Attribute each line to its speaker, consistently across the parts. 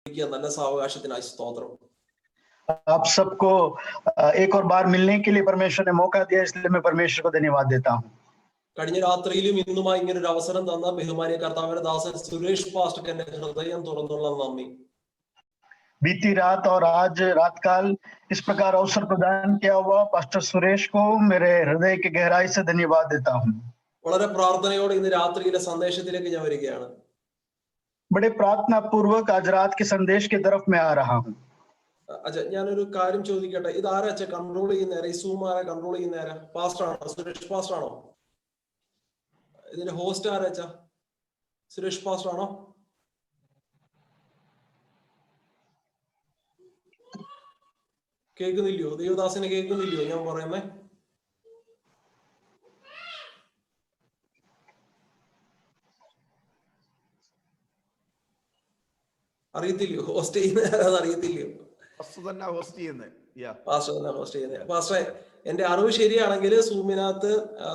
Speaker 1: നല്ല സാവകാശത്തിനായി സ്തോത്രം.
Speaker 2: आप सबको एक और बार मिलने के लिए परमेश्वर ने मौका दिया, इसलिए मैं परमेश्वर को धन्यवाद देता हूँ.
Speaker 1: കഴിഞ്ഞ രാത്രിയിലും ഇന്നുമായി ഇങ്ങനെ ഒരു അവസരം തന്ന ബഹുമാനിയ കർത്താവിന്റെ ദാസൻ സുരേഷ് പാസ്റ്റർ എന്റെ ഹൃദയം തുറന്നുള്ള നന്ദി.
Speaker 2: बीती रात और आज रात काल इस प्रकार अवसर प्रदान किया हुआ पास्टर सुरेश को मेरे हृदय के गहराई से धन्यवाद देता हूँ.
Speaker 1: വളരെ പ്രാർത്ഥനയോടെ ഇന്ന് രാത്രിയിലെ സന്ദേശത്തിലേക്ക് ഞാൻ വരികയാണ്.
Speaker 2: बड़े प्रार्थना पूर्वक आज रात के संदेश की तरफ मैं आ रहा हूँ.
Speaker 1: അച്ഛാ, ഞാനൊരു കാര്യം ചോദിക്കട്ടെ. ഇത് ആരാ അച്ഛാ കൺട്രോൾ ചെയ്യുന്നേരാ? ഈ സൂം ആരാ കൺട്രോൾ ചെയ്യുന്നേരാ? പാസ്റ്റർ ആണോ? സുരേഷ് പാസ്റ്റർ ആണോ? ഇതിന്റെ ഹോസ്റ്റ് ആരാ അച്ഛാ? സുരേഷ് പാസ്റ്റർ ആണോ? കേൾക്കുന്നില്ലയോ? ദേവദാസിനെ കേൾക്കുന്നില്ലയോ ഞാൻ പറയുന്നേ? അറിയത്തില്ലയോ? ഹോസ്റ്റ് ചെയ്യുന്ന അറിയത്തില്ലയോ? പാസ്റ്ററെ, എന്റെ അറിവ് ശരിയാണെങ്കിൽ സൂമിനകത്ത്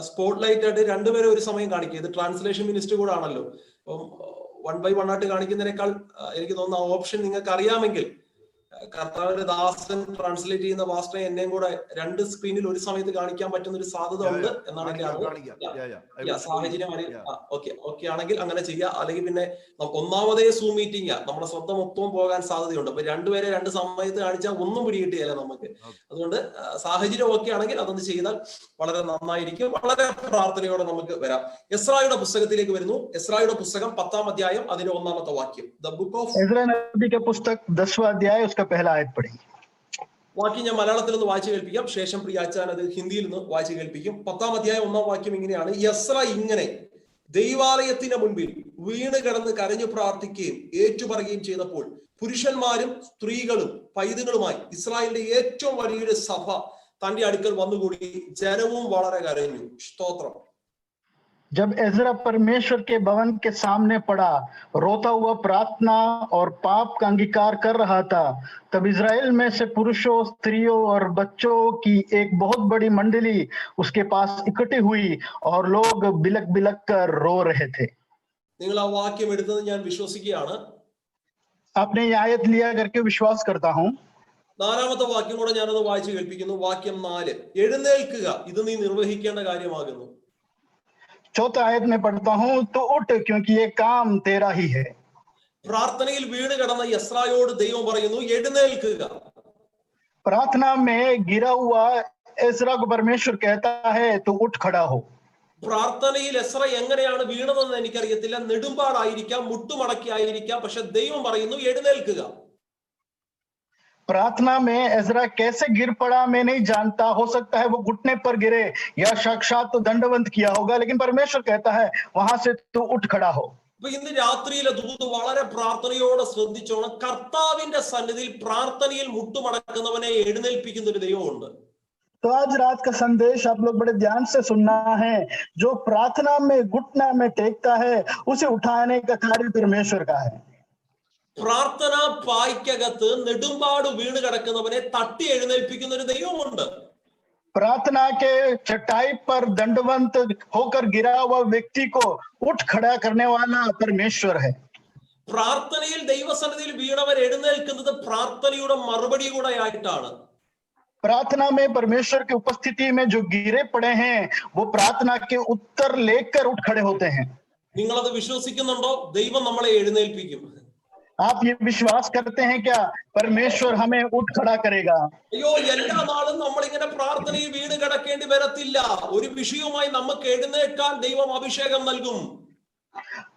Speaker 1: സ്പോട്ട് ലൈറ്റ് ആയിട്ട് രണ്ടുപേരെ ഒരു സമയം കാണിക്കുക. ഇത് ട്രാൻസ്ലേഷൻ മിനിസ്റ്റർ കൂടെ ആണല്ലോ. അപ്പം 1 by 1 ആയിട്ട് കാണിക്കുന്നതിനേക്കാൾ എനിക്ക് തോന്നുന്ന ഓപ്ഷൻ നിങ്ങൾക്ക് അറിയാമെങ്കിൽ കർത്താവിന്റെ ദാസൻ ട്രാൻസ്ലേറ്റ് ചെയ്യുന്ന പാസ്റ്ററെ എന്നെയും കൂടെ 2 സ്ക്രീനിൽ ഒരു സമയത്ത് കാണിക്കാൻ പറ്റുന്ന ഒരു സാധ്യത ഉണ്ട് എന്നാണ് എന്റെ അറിവ്. സാഹചര്യം ഓക്കെ ആണെങ്കിൽ അങ്ങനെ ചെയ്യാം. അല്ലെങ്കിൽ പിന്നെ ഒന്നാമതേ സൂം മീറ്റിംഗ് നമ്മുടെ സ്വന്തം മൊത്തവും പോകാൻ സാധ്യതയുണ്ട്. അപ്പൊ രണ്ടുപേരെ 2 സമയത്ത് കാണിച്ചാൽ ഒന്നും പിടികിട്ടിയല്ല നമുക്ക്. അതുകൊണ്ട് സാഹചര്യം ഓക്കെ ആണെങ്കിൽ അതൊന്ന് ചെയ്താൽ വളരെ നന്നായിരിക്കും. വളരെ പ്രാർത്ഥനയോടെ നമുക്ക് വരാം. എസ്രായുടെ പുസ്തകത്തിലേക്ക് വരുന്നു. എസ്രായുടെ പുസ്തകം 10-ാം അധ്യായം അതിന്റെ 1-ാമത്തെ വാക്യം. ദ ബുക്ക് ഓഫ്
Speaker 2: एज्रा नबी का पुस्तक 10वां अध्याय उसका पहला आयत पढ़ेंगे.
Speaker 1: വാക്യം ഞാൻ മലയാളത്തിൽ നിന്ന് വായിച്ചു കേൾപ്പിക്കാം. ശേഷം പ്രിയാച്ചാൻ അത് ഹിന്ദിയിൽ നിന്ന് വായിച്ചു കേൾപ്പിക്കും. 10-ാം അധ്യായം 1-ാം വാക്യം ഇങ്ങനെയാണ്. എസ്രാ ഇങ്ങനെ ദൈവാലയത്തിന് മുൻപിൽ വീണ് കിടന്ന് കരഞ്ഞു പ്രാർത്ഥിക്കുകയും ഏറ്റുപറയുകയും ചെയ്തപ്പോൾ പുരുഷന്മാരും സ്ത്രീകളും പൈതങ്ങളുമായി ഇസ്രായേലിന്റെ ഏറ്റവും വലിയൊരു സഭ തന്റെ അടുക്കൽ വന്നുകൂടി. ജനവും വളരെ കരഞ്ഞു. സ്തോത്രം.
Speaker 2: जब एज्रा परमेश्वर के भवन के सामने पड़ा, रोता हुआ प्रार्थना और पाप का अंगीकार कर रहा था, तब इजराइल में से पुरुषों, स्त्रियों और बच्चों की एक बहुत बड़ी मंडली उसके पास इकट्ठी हुई और लोग बिलक बिलक कर रो रहे थे.
Speaker 1: നിങ്ങൾ ആ വാക്യം എടുത്തത് ഞാൻ വിശ്വസിക്കുകയാണ്.
Speaker 2: आपने ये आयत लिया करके विश्वास करता हूँ.
Speaker 1: 4-ാമത്തെ വാക്യം കൂടെ ഞാനത് വായിച്ചു കേൾപ്പിക്കുന്നു. വാക്യം 4, എഴുന്നേൽക്കുക, ഇത് നീ നിർവഹിക്കേണ്ട കാര്യമാകുന്നു.
Speaker 2: 4th आयत में पढ़ता हूँ, तो उठ क्योंकि ये काम तेरा ही है.
Speaker 1: പ്രാർത്ഥനയിൽ വീണ് കിടന്ന എസ്രായോട് ദൈവം പറയുന്നു എഴുന്നേൽക്കുക.
Speaker 2: प्रार्थना में गिरा हुआ एज्रा को परमेश्वर कहता है तो उठ खड़ा हो.
Speaker 1: പ്രാർത്ഥനയിൽ എസ്ര എങ്ങനെയാണ് വീണതെന്ന് എനിക്കറിയത്തില്ല. നെടുമ്പാടായിരിക്കാം, മുട്ടുമടക്കി ആയിരിക്കാം. പക്ഷെ ദൈവം പറയുന്നു എഴുന്നേൽക്കുക.
Speaker 2: प्रार्थना में एज्रा कैसे गिर पड़ा मैं नहीं जानता. हो सकता है वो घुटने पर गिरे या साक्षात तो दंडवंत किया होगा, लेकिन परमेश्वर कहता है वहां से तू उठ खड़ा हो.
Speaker 1: അപ്പൊ ഇന്ന് രാത്രിയിലെ ദൂത് വളരെ പ്രാർത്ഥനയോടെ ശ്രദ്ധിച്ചോണം. കർത്താവിന്റെ സന്നിധിയിൽ പ്രാർത്ഥനയിൽ മുട്ടുമടക്കുന്നവനെ എഴുന്നേൽപ്പിക്കുന്ന ഒരു ദൈവമുണ്ട്.
Speaker 2: तो आज रात का संदेश आप लोग बड़े ध्यान से सुनना है. जो प्रार्थना में घुटना में टेकता है उसे उठाने का कार्य परमेश्वर का है.
Speaker 1: പ്രാർത്ഥന പായ്ക്കകത്ത് നെടുമ്പാട് വീണ് കിടക്കുന്നവനെ തട്ടി എഴുന്നേൽപ്പിക്കുന്ന ഒരു ദൈവമുണ്ട്.
Speaker 2: प्रार्थना के चटाई पर दंडवंत होकर गिरा हुआ व्यक्ति को उठ खड़ा करने वाला परमेश्वर है.
Speaker 1: പ്രാർത്ഥനയിൽ ദൈവസന്നിധിയിൽ വീണവർ എഴുന്നേൽക്കുന്നത് പ്രാർത്ഥനയുടെ മറുപടി കൂടെ ആയിട്ടാണ്.
Speaker 2: प्रार्थना में परमेश्वर की उपस्थिति में जो गिरे पड़े हैं वो प्रार्थना के उत्तर लेकर उठ खड़े होते हैं.
Speaker 1: നിങ്ങളത് വിശ്വസിക്കുന്നുണ്ടോ? ദൈവം നമ്മളെ എഴുന്നേൽപ്പിക്കും.
Speaker 2: आप ये विश्वास करते हैं क्या परमेश्वर हमें उठ खड़ा करेगा?
Speaker 1: അയ്യോ, എല്ലാ നാളും നമ്മൾ ഇങ്ങനെ പ്രാർത്ഥനയിൽ വീണ് കിടക്കേണ്ടി വരത്തില്ല. ഒരു വിഷയവുമായി നമുക്ക് എഴുന്നേൽക്കാൻ ദൈവം അഭിഷേകം നൽകും.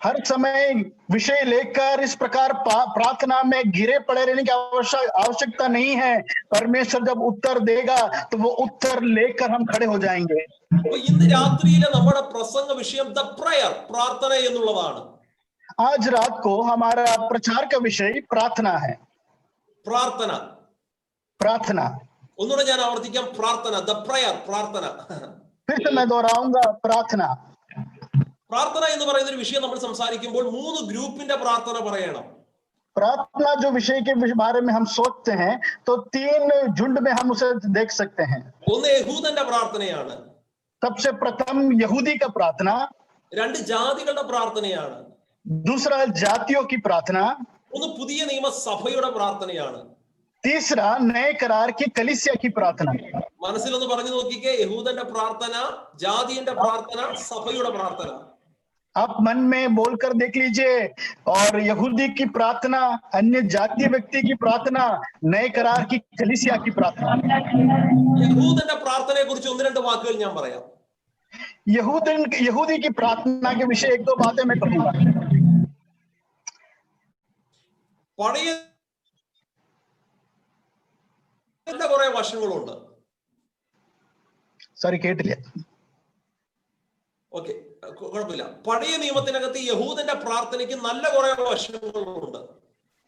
Speaker 2: हर समय विषय लेकर इस प्रकार प्रार्थना में गिरे पड़े रहने की आवश्यकता नहीं है. परमेश्वर जब उत्तर देगा तो वो उत्तर लेकर हम खड़े हो जाएंगे.
Speaker 1: ഇന്ന് രാത്രിയിലെ നമ്മുടെ പ്രസംഗ വിഷയം ദ പ്രയർ, പ്രാർത്ഥന എന്നുള്ളതാണ്.
Speaker 2: आज रात को हमारा प्रचार का विषय प्रार्थना है.
Speaker 1: പ്രാർത്ഥന,
Speaker 2: प्रार्थना.
Speaker 1: ഒന്നുകൂടെ ഞാൻ ആവർത്തിക്കാം. പ്രാർത്ഥന, ദ പ്രയർ, പ്രാർത്ഥന.
Speaker 2: फिर से मैं दोहराऊंगा, प्रार्थना.
Speaker 1: പ്രാർത്ഥന എന്ന് പറയുന്ന ഒരു വിഷയം നമ്മൾ സംസാരിക്കുമ്പോൾ 3 ഗ്രൂപ്പിന്റെ പ്രാർത്ഥന പറയണം.
Speaker 2: प्रार्थना जो विषय के बारे में हम सोचते हैं तो 3 झुंड में हम उसे देख सकते हैं.
Speaker 1: ഒന്ന് യഹൂദന്റെ പ്രാർത്ഥനയാണ്.
Speaker 2: सबसे प्रथम यहूदी का प्रार्थना.
Speaker 1: 2 ജാതികളുടെ പ്രാർത്ഥനയാണ്.
Speaker 2: दूसरा जातियों की प्रार्थना.
Speaker 1: ഒന്ന് പുതിയ നിയമസഭയുടെ പ്രാർത്ഥനയാണ്.
Speaker 2: तीसरा नए करार की कलीसिया की प्रार्थना।
Speaker 1: മനസ്സിലൊന്ന് പറഞ്ഞു നോക്കിക്കേ, യഹൂദന്റെ പ്രാർത്ഥന, ജാതിയുടെ പ്രാർത്ഥന, സഭയുടെ പ്രാർത്ഥന.
Speaker 2: आप मन में बोलकर देख लीजिए, और यहूदी की प्रार्थना, अन्य जातीय व्यक्ति की प्रार्थना, नए करार की कलीसिया की प्रार्थना।
Speaker 1: യഹൂദന്റെ പ്രാർത്ഥനയെ കുറിച്ച് ഒന്ന് രണ്ട് വാക്കുകൾ ഞാൻ പറയാം.
Speaker 2: यहूदी की प्रार्थना के विषय एक दो बातें मैं कहूंगा।
Speaker 1: പഴയ കുറെ വശങ്ങളുണ്ട്.
Speaker 2: സോറി, കേട്ടില്ല.
Speaker 1: ഓക്കെ, കുഴപ്പമില്ല. പഴയ നിയമത്തിനകത്ത് യഹൂദന്റെ പ്രാർത്ഥനയ്ക്ക് നല്ല കുറെ വശങ്ങളുണ്ട്.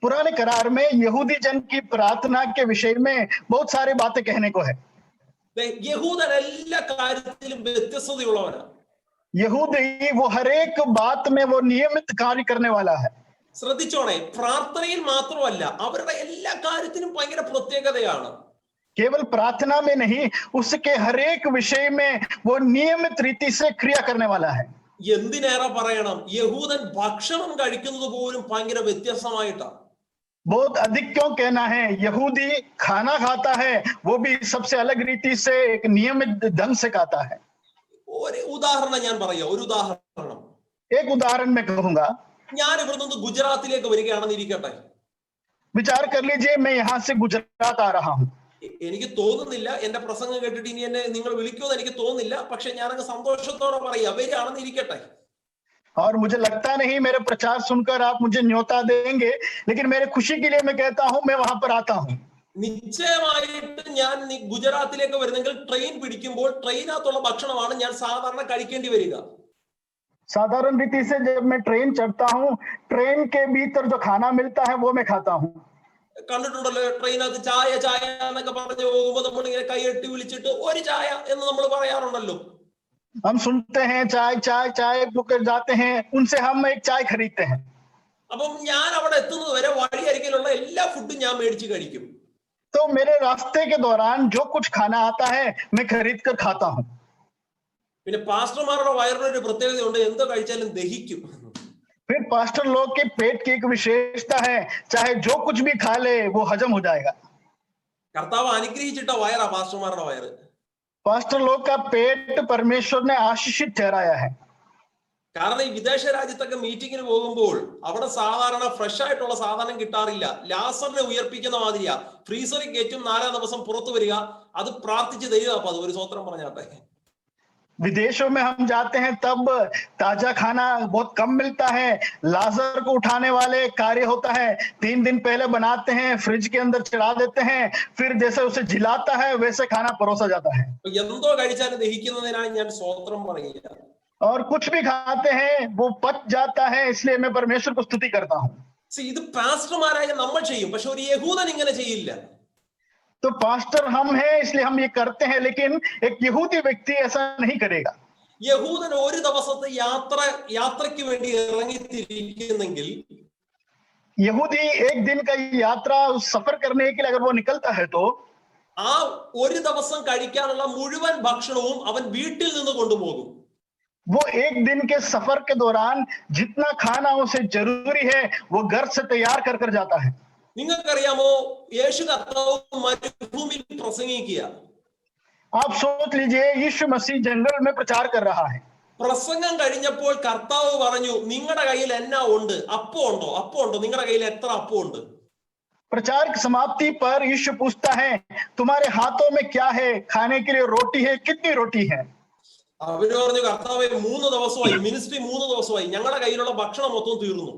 Speaker 2: पुराने करार में यहूदी जन की प्रार्थना के विषय में बहुत सारी बातें कहने को है।
Speaker 1: യഹൂദൻ എല്ലാ കാര്യത്തിലും വ്യത്യസ്തതയുള്ളവനാണ്.
Speaker 2: यहूदी वो हर एक बात में वो नियमित कार्य करने वाला है।
Speaker 1: ശ്രദ്ധിച്ചോണേ, പ്രാർത്ഥനയിൽ മാത്രമല്ല, അവരുടെ എല്ലാ കാര്യത്തിനും ഭയങ്കര പ്രത്യേകതയാണ്.
Speaker 2: केवल प्रार्थना में नहीं, उसके हर एक विषय में वो नियमित रीति से क्रिया करने वाला है।
Speaker 1: എന്തിനേറെ പറയണം, യഹൂദൻ ഭക്ഷണം കഴിക്കുന്നത് പോലും ഭയങ്കര വ്യത്യസ്തമായിട്ടാണ്.
Speaker 2: बहुत अधिक क्यों कहना है, यहूदी खाना खाता है वो भी सबसे अलग रीति से, एक नियमित ढंग से खाता है।
Speaker 1: ഒരു ഉദാഹരണം ഞാൻ പറയാം, ഒരു ഉദാഹരണം.
Speaker 2: एक उदाहरण मैं कहूंगा।
Speaker 1: ഞാൻ ഇവിടെ നിന്ന് ഗുജറാത്തിലേക്ക് വരികയാണെന്ന് ഇരിക്കട്ടെ.
Speaker 2: विचार कर लीजिए, मैं यहाँ से गुजरात आ रहा हूँ।
Speaker 1: എനിക്ക് തോന്നുന്നില്ല എന്റെ പ്രസംഗം കേട്ടിട്ട് ഇനി എന്നെ നിങ്ങൾ വിളിക്കുമെന്ന് എനിക്ക് തോന്നുന്നില്ല. പക്ഷെ ഞാനങ്ങ് സന്തോഷത്തോടെ പറയാം, വരികയാണെന്ന് ഇരിക്കട്ടെ.
Speaker 2: और मुझे लगता नहीं मेरे प्रचार सुनकर आप मुझे न्योता देंगे, लेकिन मेरे खुशी के लिए मैं कहता हूं, मैं वहां पर आता हूं।
Speaker 1: നിശ്ചയമായിട്ട് ഞാൻ ഗുജറാത്തിലേക്ക് വരുന്നെങ്കിൽ ട്രെയിൻ പിടിക്കുമ്പോൾ ട്രെയിനകത്തുള്ള ഭക്ഷണമാണ് ഞാൻ സാധാരണ കഴിക്കേണ്ടി വരിക.
Speaker 2: साधारण रीति से जब मैं ट्रेन चढ़ता हूं, ट्रेन के भीतर जो खाना मिलता है वो मैं खाता हूं।
Speaker 1: കണ്ടിട്ടുണ്ടല്ലോ, ട്രെയിനകത്ത് ചായ ചായ എന്നൊക്കെ പറഞ്ഞു പോകുമ്പോൾ നമ്മൾ ഇങ്ങനെ കൈയെട്ടി വിളിച്ചിട്ട് ഒരു ചായ എന്ന് നമ്മൾ പറയാറുണ്ടല്ലോ.
Speaker 2: हम सुनते हैं चाय चाय चाय पुकार जाते हैं, उनसे हम एक चाय खरीदते हैं।
Speaker 1: അപ്പം ഞാൻ അവിടെ എത്തുന്നത് വരെ വഴിയരികിലുള്ള എല്ലാ ഫുഡും ഞാൻ മേടിച്ച് കഴിക്കും.
Speaker 2: तो मेरे रास्ते के दौरान जो कुछ खाना आता है मैं खरीद कर खाता हूं।
Speaker 1: പിന്നെ പാസ്റ്റർമാരുടെ വയറിനൊരു പ്രത്യേകതയുണ്ട്, എന്തോ കഴിച്ചാലും ദഹിക്കും.
Speaker 2: फिर पास्टर लोग के पेट की एक विशेषता है, चाहे जो कुछ भी खा ले वो हजम हो जाएगा।
Speaker 1: കർത്താവ് അനുഗ്രഹിച്ചിട്ട വയറാ പാസ്റ്റർമാരുടെ വയറ്.
Speaker 2: पास्टर लोग का पेट परमेश्वर ने आशीषित ठहराया है।
Speaker 1: കാരണം ഈ വിദേശ രാജ്യത്തൊക്കെ മീറ്റിങ്ങിന് പോകുമ്പോൾ അവിടെ സാധാരണ ഫ്രഷ് ആയിട്ടുള്ള സാധനം കിട്ടാറില്ല. ലാസറിനെ ഉയർപ്പിക്കുന്ന മാതിരിയാ, ഫ്രീസറിൽ കയറ്റും, 4 ദിവസം പുറത്തു വരിക, അത് പ്രാർത്ഥിച്ച് തരിക. അപ്പൊ അത് ഒരു സ്വത്രം പറഞ്ഞാട്ടെ.
Speaker 2: विदेशों में हम जाते हैं तब ताजा खाना बहुत कम मिलता है, लाजर को उठाने वाले कार्य होता है, 3 दिन पहले बनाते हैं, फ्रिज के अंदर चढ़ा देते हैं, फिर जैसे उसे जिलाता है वैसे खाना परोसा जाता है।
Speaker 1: എന്തോ കഴിച്ചാലും ദഹിക്കുന്നതിനാണ് ഞാൻ സ്വത്രം പറയുക.
Speaker 2: और कुछ भी खाते हैं वो पच जाता है, इसलिए मैं परमेश्वर को स्तुति करता हूँ।
Speaker 1: ഇത് പാസ്റ്റർമാരായ നമ്മൾ ചെയ്യും, പക്ഷെ ഒരു യഹൂദൻ ഇങ്ങനെ ചെയ്യില്ല.
Speaker 2: तो पास्टर हम हैं इसलिए हम ये करते हैं, लेकिन एक यहूदी व्यक्ति ऐसा नहीं करेगा।
Speaker 1: യഹൂദൻ ഒരു ദിവസത്തെ യാത്രയ്ക്ക് വേണ്ടി ഇറങ്ങിത്തിരിക്കുന്നെങ്കിൽ,
Speaker 2: यहूदी एक दिन का यात्रा उस सफर करने के लिए अगर वो निकलता है तो
Speaker 1: ആ ഒരു ദിവസം കഴിക്കാനുള്ള മുഴുവൻ ഭക്ഷണവും അവൻ വീട്ടിൽ നിന്ന് കൊണ്ടുപോകും.
Speaker 2: वो एक दिन के सफर के दौरान जितना खाना उसे जरूरी है वो घर से तैयार कर कर जाता है।
Speaker 1: നിങ്ങൾക്കറിയാമോ, യേശു കർത്താവ് മരുഭൂമിയിൽ പ്രസംഗിക്കുക.
Speaker 2: आप सोच लीजिए, यीशु मसीह जंगल में प्रचार कर रहा है।
Speaker 1: പ്രസംഗം കഴിഞ്ഞപ്പോൾ കർത്താവ് പറഞ്ഞു, നിങ്ങളുടെ കയ്യിൽ എന്നാ ഉണ്ട്? അപ്പം ഉണ്ടോ? അപ്പം ഉണ്ടോ? നിങ്ങളുടെ കയ്യിൽ എത്ര അപ്പം ഉണ്ട്?
Speaker 2: प्रचार की समाप्ति पर यीशु पूछता है, तुम्हारे हाथों में क्या है? खाने के लिए रोटी है? कितनी रोटी है?
Speaker 1: അവര് പറഞ്ഞു, കർത്താവേ 3 ദിവസമായി, മിനിസ്ട്രി 3 ദിവസമായി, ഞങ്ങളുടെ കയ്യിലുള്ള ഭക്ഷണം മൊത്തം തീർന്നു.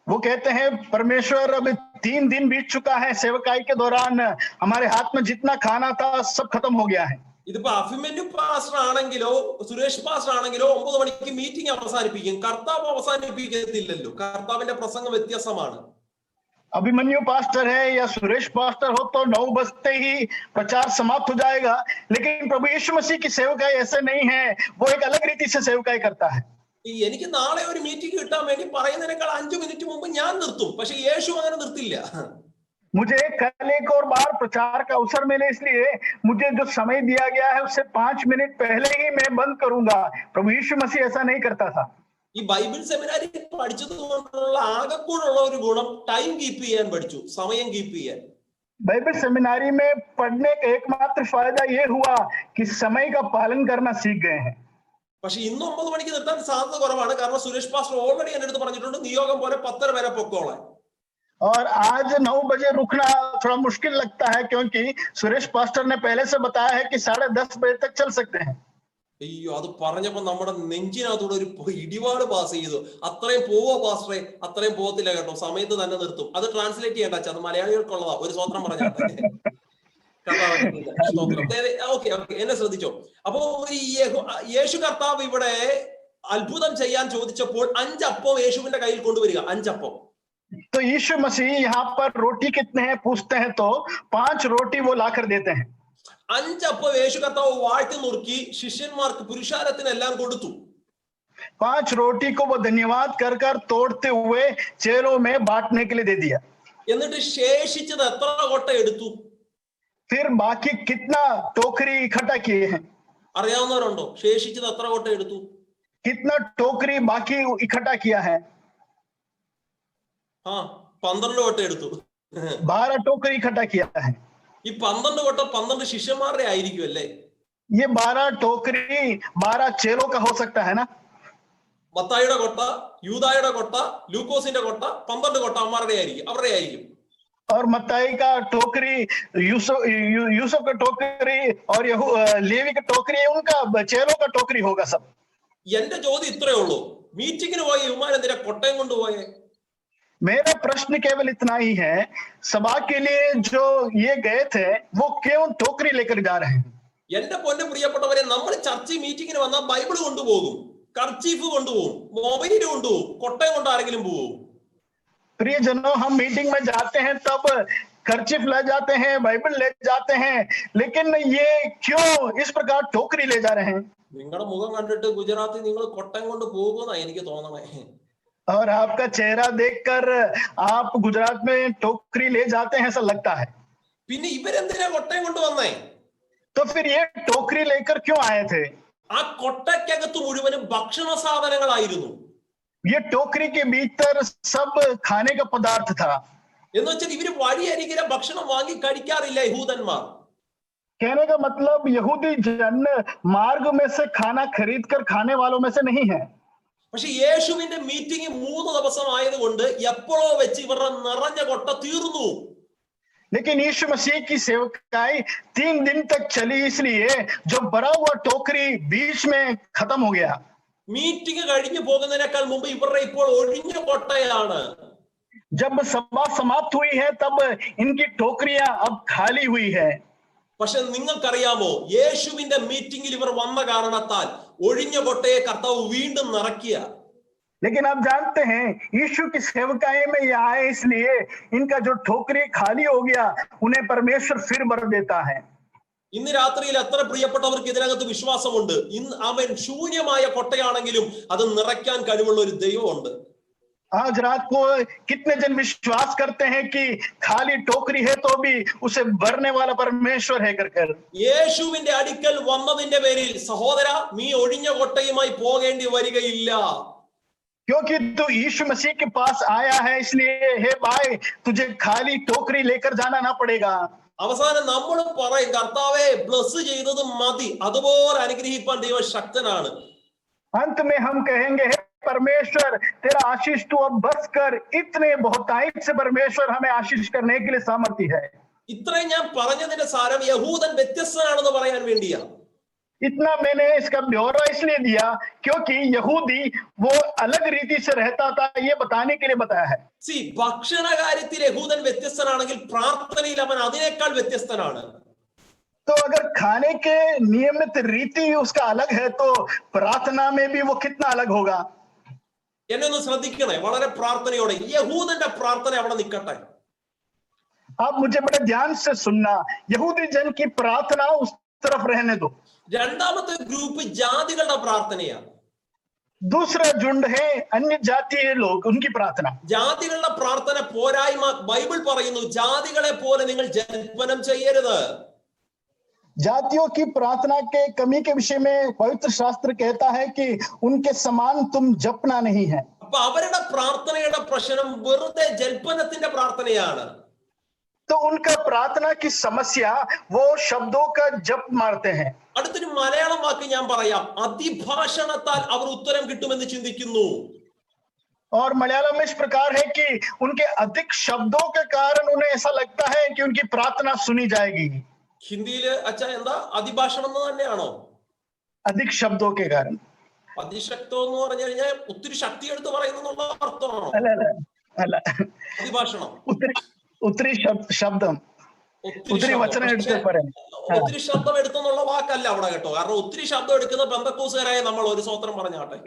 Speaker 2: वो कहते हैं, परमेश्वर अब 3 दिन बीत चुका है सेवकाई के दौरान, हमारे हाथ में जितना खाना था सब खत्म हो गया है।
Speaker 1: ഇതിപ്പോ അഭിമന്യു പാസ്റ്റർ ആണെങ്കിലോ സുരേഷ് പാസ്റ്റർ ആണെങ്കിലോ 9 മണിക്ക് മീറ്റിംഗ് അവസാനിപ്പിക്കും. കർത്താവ് അവസാനിപ്പിക്കത്തില്ലല്ലോ. കർത്താവിന്റെ പ്രസംഗം വ്യത്യസ്തമാണ്.
Speaker 2: अभिमन्यु पास्टर है या सुरेश पास्टर हो तो 9 बजते ही प्रचार समाप्त हो जाएगा, लेकिन प्रभु यीशु मसीह की सेवकाई ऐसे नहीं है, वो एक अलग रीति से सेवकाई करता है।
Speaker 1: എനിക്ക് നാളെ ഒരു മീറ്റിംഗ് കിട്ടാൻ വേണ്ടി പറയുന്നതിനേക്കാൾ 5 മിനിറ്റ് മുമ്പ് ഞാൻ നിർത്തും. പക്ഷെ യേശു അങ്ങനെ നിർത്തില്ല.
Speaker 2: मुझे कल एक और बार प्रचार का अवसर मिले, इसलिए मुझे जो समय दिया गया है उससे 5 मिनट पहले ही मैं बंद करूंगा। प्रभु यीशु मसीह ऐसा नहीं करता था।
Speaker 1: ഈ ബൈബിൾ സെമിനാരി പഠിച്ചതുകൊണ്ടുള്ള ആകെക്കൂടുള്ള ഒരു ഗുണം ടൈം കീപ്പ് ചെയ്യാൻ പഠിച്ചു, സമയം കീപ്പ് ചെയ്യാൻ.
Speaker 2: बाइबल सेमिनारी में पढ़ने का एकमात्र फायदा ये हुआ कि समय का पालन करना सीख गए हैं.
Speaker 1: പക്ഷെ ഇന്ന് 9 മണിക്ക് നിർത്താൻ സാധ്യത കുറവാണ്. കാരണം സുരേഷ് പാസ്റ്റർ ഓൾറെഡി എന്റെ അടുത്ത് പറഞ്ഞിട്ടുണ്ട് നിയോഗം പോലെ 10:30 വരെ പൊക്കോളാൻ.
Speaker 2: और आज 9 बजे रुकना थोड़ा मुश्किल लगता है क्योंकि सुरेश पास्टर ने पहले से बताया है कि 10:30 बजे तक चल सकते हैं.
Speaker 1: അയ്യോ, അത് പറഞ്ഞപ്പോ നമ്മുടെ നെഞ്ചിനകത്തൂടെ ഒരു ഇടിവാട് പാസ് ചെയ്തു. അത്രയും പോവോ പാസ്റ്ററെ? അത്രയും പോകത്തില്ല കേട്ടോ, സമയത്ത് തന്നെ നിർത്തും. അത് ട്രാൻസ്ലേറ്റ് ചെയ്യണ്ട, അത് മലയാളികൾക്കുള്ളതാ. ഒരു സ്വത്രം പറഞ്ഞാട്ടെ. ഓക്കെ, എന്നെ ശ്രദ്ധിച്ചോ. അപ്പോ യേശു കർത്താവ് ഇവിടെ അത്ഭുതം ചെയ്യാൻ ചോദിച്ചപ്പോൾ 5 അപ്പം യേശുവിന്റെ കയ്യിൽ കൊണ്ടുവരിക. 5 അപ്പം.
Speaker 2: तो यीशु मसीह यहाँ पर रोटी कितने हैं पूछते हैं तो 5 रोटी वो लाकर देते हैं.
Speaker 1: 5 അപ്പം യേശു കർത്താവ് വാഴ്ത്തി നുറുക്കി ശിഷ്യന്മാർക്ക് പുരുഷാരത്തിനെല്ലാം കൊടുത്തു.
Speaker 2: 5 रोटी को वो धन्यवाद कर कर तोड़ते हुए चेलों में बांटने के लिए दे दिया.
Speaker 1: എന്നിട്ട് ശേഷിച്ചത് എത്ര കൊട്ട എടുത്തു?
Speaker 2: फिर बाकी कितना टोकरी इकट्ठा किए हैं?
Speaker 1: അറിയാവുന്നവരുണ്ടോ? ശേഷിച്ചത് എത്ര കൊട്ട എടുത്തു?
Speaker 2: कितना टोकरी बाकी इकट्ठा किया है?
Speaker 1: 12 കൊട്ട എടുത്തു.
Speaker 2: 12 टोकरी इकट्ठा किया है.
Speaker 1: ഈ 12 കൊട്ട 12 ശിഷ്യന്മാരുടെ ആയിരിക്കും അല്ലേ?
Speaker 2: ये 12 टोकरी 12 चेलों का हो सकता है ना?
Speaker 1: മത്തായിയുടെ കൊട്ട, യൂദായുടെ കൊട്ട, ലൂക്കോസിന്റെ കൊട്ട, 12 കൊട്ട അവരുടെ ആയിരിക്കും.
Speaker 2: और मत्ताई का टोकरी, यूसुफ का टोकरी और लेवी का टोकरी, उनका चेलों का टोकरी होगा सब.
Speaker 1: എന്റെ ചോദ്യം ഇത്രയേ ഉള്ളൂ, മീറ്റിങ്ങിന് പോയ യുമാൻ എന്തിനാ കൊട്ടയം കൊണ്ടുപോയേ?
Speaker 2: मेरा प्रश्न केवल इतना ही है, सभा के लिए जो ये गए थे वो क्यों टोकरी लेकर जा रहे हैं?
Speaker 1: എന്റെ പൊന്നു പ്രിയപ്പെട്ടവരെ, നമ്മൾ ചർച്ച മീറ്റിങ്ങിന് വന്നാൽ ബൈബിൾ കൊണ്ടുപോകും, കർച്ചീഫ് കൊണ്ടുപോകും, മൊബൈൽ കൊണ്ടുപോകും, കൊട്ടയം കൊണ്ട് ആരെങ്കിലും പോകും.
Speaker 2: प्रियजनों, हम मीटिंग में जाते हैं तब कर्चिफ ले जाते हैं, बाइबल ले जाते हैं, लेकिन ये क्यों इस प्रकार टोकरी ले जा रहे हैं?
Speaker 1: നിങ്ങളുടെ മുഖം കണ്ടിട്ട് ഗുജറാത്തിൽ നിങ്ങൾ കൊട്ടയം കൊണ്ട് പോകുമെന്നാ എനിക്ക് തോന്നണേ.
Speaker 2: और आपका चेहरा देखकर आप गुजरात में टोकरी ले जाते हैं ऐसा लगता है.
Speaker 1: പിന്നെ ഇവരെന്തിനാ കൊട്ടയം കൊണ്ടുവന്നേ?
Speaker 2: तो फिर ये टोकरी लेकर क्यों आए थे?
Speaker 1: ആ കൊട്ടയ്ക്കകത്ത് മുഴുവനും ഭക്ഷണ സാധനങ്ങളായിരുന്നു.
Speaker 2: ये टोकरी के भीतर सब खाने का पदार्थ था.
Speaker 1: എന്ന് വെച്ചാൽ ഇവര് വഴിയരികിലെ ഭക്ഷണം വാങ്ങി കഴിക്കാറില്ല യഹൂദന്മാർ.
Speaker 2: कहने का मतलब यहूदी जन मार्ग में से खाना खरीद कर खाने वालों में से नहीं है.
Speaker 1: പക്ഷെ യേശുവിന്റെ മീറ്റിംഗ് 3 ദിവസം ആയതുകൊണ്ട് എപ്പോഴോ വെച്ച് ഇവരുടെ നിറഞ്ഞ കൊട്ട തീർന്നു.
Speaker 2: लेकिन यीशु मसीह की सेवकाई 3 दिन तक चली, इसलिए जो भरा हुआ टोकरी बीच में खत्म हो गया.
Speaker 1: മീറ്റിംഗ് കഴിഞ്ഞു പോകുന്നതിനേക്കാൾ മുമ്പ് ഇവരുടെ ഇപ്പോൾ ഒഴിഞ്ഞ കൊട്ടയാണ്.
Speaker 2: जब सभा समाप्त हुई है तब इनकी टोकरियां अब खाली हुई है.
Speaker 1: പക്ഷെ നിങ്ങൾക്കറിയാമോ, യേശുവിന്റെ മീറ്റിംഗിൽ ഇവർ വന്ന കാരണത്താൽ ഒഴിഞ്ഞ കൊട്ടയെ കർത്താവ് വീണ്ടും നിറയ്ക്കുക.
Speaker 2: लेकिन आप जानते हैं यीशु की सेवकाई में ये आए, इसलिए इनका जो ठोकरी खाली हो गया उन्हें परमेश्वर फिर भर देता है.
Speaker 1: ഇന്ന് രാത്രിയിൽ എത്ര പ്രിയപ്പെട്ടവർക്ക് ഇതിനകത്ത് വിശ്വാസമുണ്ട്? ഇന്ന് അവൻ ശൂന്യമായ കൊട്ടയാണെങ്കിലും അത് നിറയ്ക്കാൻ കഴിവുള്ള ഒരു ദൈവമുണ്ട്.
Speaker 2: आज रात को कितने जन विश्वास करते हैं कि खाली टोकरी है तो भी उसे भरने वाला परमेश्वर है कर.
Speaker 1: യേശുവിന്റെ അടുക്കൽ വന്നതിന്റെ പേരിൽ സഹോദര, നീ ഒഴിഞ്ഞ കൊട്ടയുമായി പോകേണ്ടി വരികയില്ല.
Speaker 2: क्योंकि तू यीशु मसीह के पास आया है, इसलिए हे भाई तुझे खाली टोकरी लेकर जाना ना पड़ेगा.
Speaker 1: അവസാനം നമ്മളും പറയും, കർത്താവേ ബ്ലസ് ചെയ്തത് മതി, അതുപോലെ അനുഗ്രഹിപ്പാൻ ദൈവം ശക്തനാണ്.
Speaker 2: अंत में हम कहेंगे, हे परमेश्वर तेरा आशीष तू अब बस कर, इतने बहुतायत से परमेश्वर हमें आशीष करने के लिए सामर्थ्य है.
Speaker 1: ഇത്രയും ഞാൻ പറഞ്ഞതിന്റെ സാരം യഹൂദൻ വ്യത്യസ്തനാണെന്ന് പറയാൻ വേണ്ടിയാ.
Speaker 2: इतना मैंने इसका ब्यौरा इसलिए दिया क्योंकि यहूदी वो अलग रीति से रहता था, ये बताने के लिए बताया है.
Speaker 1: ഭക്ഷണ കാര്യത്തിൽ യഹൂദൻ വ്യത്യസ്തനാണെങ്കിൽ പ്രാർത്ഥനയിൽ അവൻ അതിനേക്കാൾ വ്യത്യസ്തനാണ്.
Speaker 2: तो अगर खाने के नियमित रीति उसका अलग है तो प्रार्थना में भी वो कितना अलग होगा.
Speaker 1: എന്നെ ഒന്ന് ശ്രദ്ധിക്കണേ, വളരെ പ്രാർത്ഥനയോടെ. യഹൂദന്റെ പ്രാർത്ഥന അവിടെ നിൽക്കട്ടെ.
Speaker 2: आप मुझे बड़े ध्यान से सुनना, यहूदी जन की प्रार्थना उस तरफ रहने दो.
Speaker 1: രണ്ടാമത്തെ ഗ്രൂപ്പ് ജാതികളുടെ പ്രാർത്ഥനയാണ്.
Speaker 2: दूसरा झुंड है अन्य जातीय लोग, उनकी प्रार्थना.
Speaker 1: ജാതികളുടെ പ്രാർത്ഥന പോരായ്മ ബൈബിൾ പറയുന്നു, ജാതികളെ പോലെ നിങ്ങൾ ജൽപ്പനം ചെയ്യരുത്.
Speaker 2: जातियों की प्रार्थना के कमी के विषय में पवित्र शास्त्र कहता है कि उनके समान तुम जपना नहीं है।
Speaker 1: അപ്പൊ അവരുടെ പ്രാർത്ഥനയുടെ പ്രശ്നം വെറുതെ ജൽപ്പനത്തിന്റെ പ്രാർത്ഥനയാണ്.
Speaker 2: तो उनका प्रार्थना की समस्या वो शब्दों का जप मारते हैं।
Speaker 1: അടുത്തൊരു മലയാളം വാക്ക് ഞാൻ പറയാം, അതിഭാഷണത്താൽ അവർ ഉത്തരം കിട്ടുമെന്ന് ചിന്തിക്കുന്നു.
Speaker 2: और मलयालम में इस प्रकार है कि उनके अधिक शब्दों के कारण उन्हें ऐसा लगता है कि उनकी प्रार्थना सुनी जाएगी।
Speaker 1: ഹിന്ദിയില് അച്ഛാ എന്താ അതിഭാഷണം എന്ന് തന്നെയാണോ?
Speaker 2: अधिक शब्दों के कारण।
Speaker 1: അതിശക്തം എന്ന് പറഞ്ഞു കഴിഞ്ഞാൽ ഒത്തിരി ശക്തി എടുത്ത് പറയുന്നുള്ള അർത്ഥമാണോ
Speaker 2: അല്ല അല്ല അല്ല,
Speaker 1: അതിഭാഷണം?
Speaker 2: ഒത്തിരി ശബ്ദം, ഒത്തിരി വചനം എടുത്ത് പറയാം.
Speaker 1: ഒത്തിരി ശബ്ദം എടുത്തെന്നുള്ള വാക്കല്ല അവിടെ കേട്ടോ, കാരണം ഒത്തിരി ശബ്ദം എടുക്കുന്ന ബന്ധക്കോസുകാരായ നമ്മൾ ഒരു സ്വത്രം പറഞ്ഞാട്ടെ.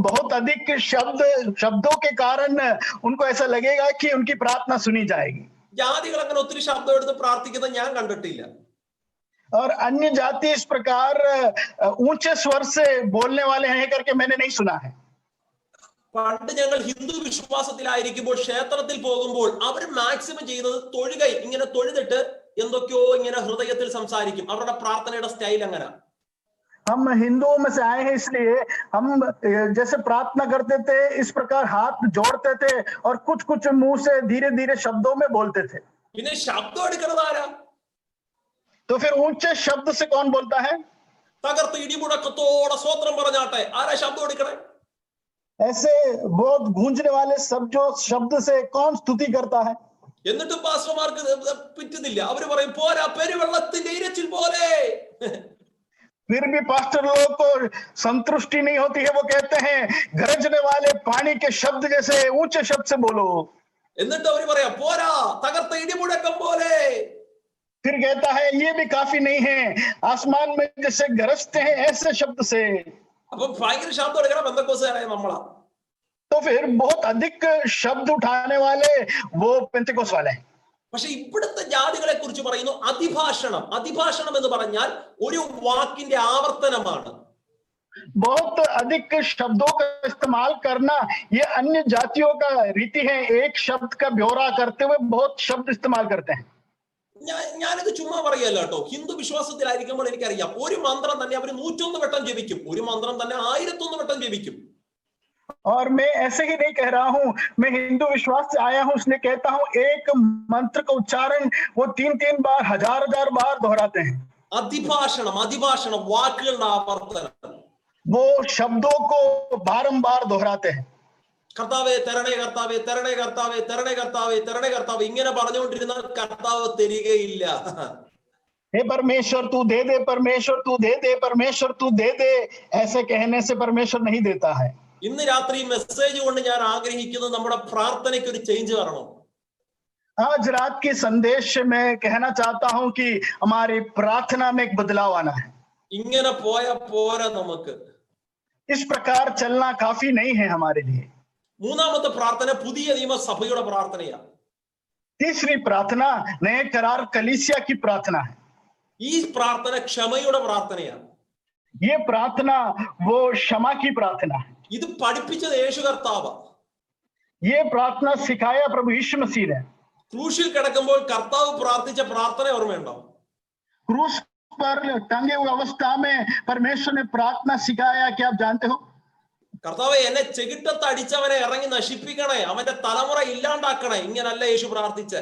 Speaker 2: बहुत अधिक शब्दों के कारण उनको ऐसा लगेगा कि उनकी प्रार्थना सुनी जाएगी.
Speaker 1: ജാതികൾ അങ്ങനെ ഒത്തിരി ശബ്ദം എടുത്ത് പ്രാർത്ഥിക്കുന്നത് ഞാൻ കണ്ടിട്ടില്ല.
Speaker 2: और अन्य जाति इस प्रकार ऊंचे स्वर से बोलने वाले हैं करके मैंने नहीं सुना है.
Speaker 1: പണ്ട് ഞങ്ങൾ ഹിന്ദു വിശ്വാസത്തിലായിരിക്കുമ്പോൾ ക്ഷേത്രത്തിൽ പോകുമ്പോൾ അവർ മാക്സിമം ചെയ്യുന്നത് തൊഴുകൈ ഇങ്ങനെ തൊഴുതിട്ട് എന്തൊക്കെയോ ഇങ്ങനെ ഹൃദയത്തിൽ സംസാരിക്കും. അവരുടെ പ്രാർത്ഥനയുടെ സ്റ്റൈൽ അങ്ങനെ.
Speaker 2: हम हिंदुओं में से आए हैं इसलिए हम जैसे प्रार्थना करते थे इस प्रकार हाथ जोड़ते थे और कुछ कुछ मुंह से धीरे धीरे शब्दों में बोलते थे.
Speaker 1: പിന്നെ ശബ്ദം എടുക്കുന്നത് ആരാ?
Speaker 2: तो फिर ऊंचे शब्द से कौन बोलता है?
Speaker 1: തകർത്ത് ഇടിമുഴക്കത്തോടെ സ്വത്രം പറഞ്ഞാട്ടെ ആരാ ശബ്ദം എടുക്കണേ?
Speaker 2: ऐसे बहुत गूंजने वाले शब्द से कौन स्तुति करता है?
Speaker 1: എന്നിട്ടും പാസ്റ്റർമാർക്ക് പറ്റുന്നില്ല. അവര് പറയും പോരാ പെരുവെള്ളത്തിന്റെ ഇരച്ചിൽ പോലെ.
Speaker 2: फिर भी पास्टर लोगों को संतुष्टि नहीं होती है, वो कहते हैं गरजने वाले पानी के शब्द जैसे ऊंचे शब्द से बोलो.
Speaker 1: എന്നിട്ട് അവര് പറയാ പോരാ തകർത്ത ഇടിമുഴക്കം പോലെ.
Speaker 2: फिर कहता है ये भी काफी नहीं है, आसमान में जैसे गरजते हैं ऐसे शब्द से.
Speaker 1: അപ്പൊ ഭയങ്കര ശബ്ദം എടുക്കണം ബന്ധക്കോസുകാരായ നമ്മളാ.
Speaker 2: तो फिर बहुत अधिक शब्द उठाने वाले वो पेंतेकोस वाले हैं.
Speaker 1: പക്ഷെ ഇവിടുത്തെ ജാതികളെ കുറിച്ച് പറയുന്നു അതിഭാഷണം. അതിഭാഷണം എന്ന് പറഞ്ഞാൽ ഒരു വാക്കിന്റെ ആവർത്തനമാണ്.
Speaker 2: बहुत अधिक शब्दों का इस्तेमाल करना ये अन्य जातियों का रीति है. एक शब्द का ब्यौरा करते हुए बहुत शब्द इस्तेमाल करते हैं.
Speaker 1: ഞാനിത് ചുമ്മാ പറയല്ല കേട്ടോ. ഹിന്ദു വിശ്വാസത്തിലായിരിക്കുമ്പോൾ എനിക്കറിയാം ഒരു മന്ത്രം തന്നെ അവർ 101 വട്ടം ജപിക്കും, ഒരു മന്ത്രം തന്നെ 1001 വട്ടം ജപിക്കും.
Speaker 2: और मैं ऐसे ही नहीं कह रहा हूं, मैं हिंदू विश्वास से आया हूं इसलिए कहता हूं एक मंत्र का उच्चारण वो 3-3 बार 1000 बार दोहराते हैं.
Speaker 1: അതിഭാഷണം, അതിഭാഷണം വാക്കുകളുടെ ആവർത്തനം.
Speaker 2: वो शब्दों को बारंबार दोहराते हैं.
Speaker 1: കർത്താവേ തരണേ, കർത്താവേ തരണേ, കർത്താവേ തരണേ, കർത്താവേ തരണേ, കർത്താവ് ഇങ്ങനെ പറഞ്ഞുകൊണ്ടിരുന്നാൽ കർത്താവ് തരികയില്ല.
Speaker 2: हे परमेश्वर तू दे दे, परमेश्वर तू दे दे, परमेश्वर तू दे दे, ऐसे कहने से परमेश्वर नहीं देता है.
Speaker 1: ഇന്ന് രാത്രി മെസ്സേജ് കൊണ്ട് ഞാൻ ആഗ്രഹിക്കുന്നത് നമ്മുടെ പ്രാർത്ഥനയ്ക്ക് ഒരു ചേഞ്ച് വരണം.
Speaker 2: आज रात के संदेश में कहना चाहता हूं कि हमारी प्रार्थना में एक बदलाव आना है.
Speaker 1: ഇങ്ങനെ പോയാ പോരാ നമുക്ക്.
Speaker 2: इस प्रकार चलना काफी नहीं है हमारे लिए.
Speaker 1: മൂന്നാമത്തെ പ്രാർത്ഥന പുതിയ നിയമസഭയുടെ പ്രാർത്ഥനയാണ്.
Speaker 2: तीसरी प्रार्थना नए करार कलीसिया की प्रार्थना है.
Speaker 1: ഈ പ്രാർത്ഥന ക്ഷമയുടെ പ്രാർത്ഥനയാണ്.
Speaker 2: ये प्रार्थना वो क्षमा की प्रार्थना है.
Speaker 1: ഇത് പഠിപ്പിച്ചത് യേശു കർത്താവ്.
Speaker 2: ये प्रार्थना सिखाया प्रभु यीशु मसीह ने.
Speaker 1: ക്രൂശിൽ കിടക്കുമ്പോൾ കർത്താവ് പ്രാർത്ഥിച്ച പ്രാർത്ഥന ഓർമ്മയുണ്ടോ?
Speaker 2: क्रूस पर टंगे हुए अवस्था में परमेश्वर ने प्रार्थना सिखाया, क्या आप जानते हो?
Speaker 1: കർത്താവേ എന്നെ ചെകിട്ടത്ത് അടിച്ചവനെ ഇറങ്ങി നശിപ്പിക്കണേ, അവന്റെ തലമുറ ഇല്ലാണ്ടാക്കണേ. ഇങ്ങനല്ല യേശു പ്രാർത്ഥിച്ചേ.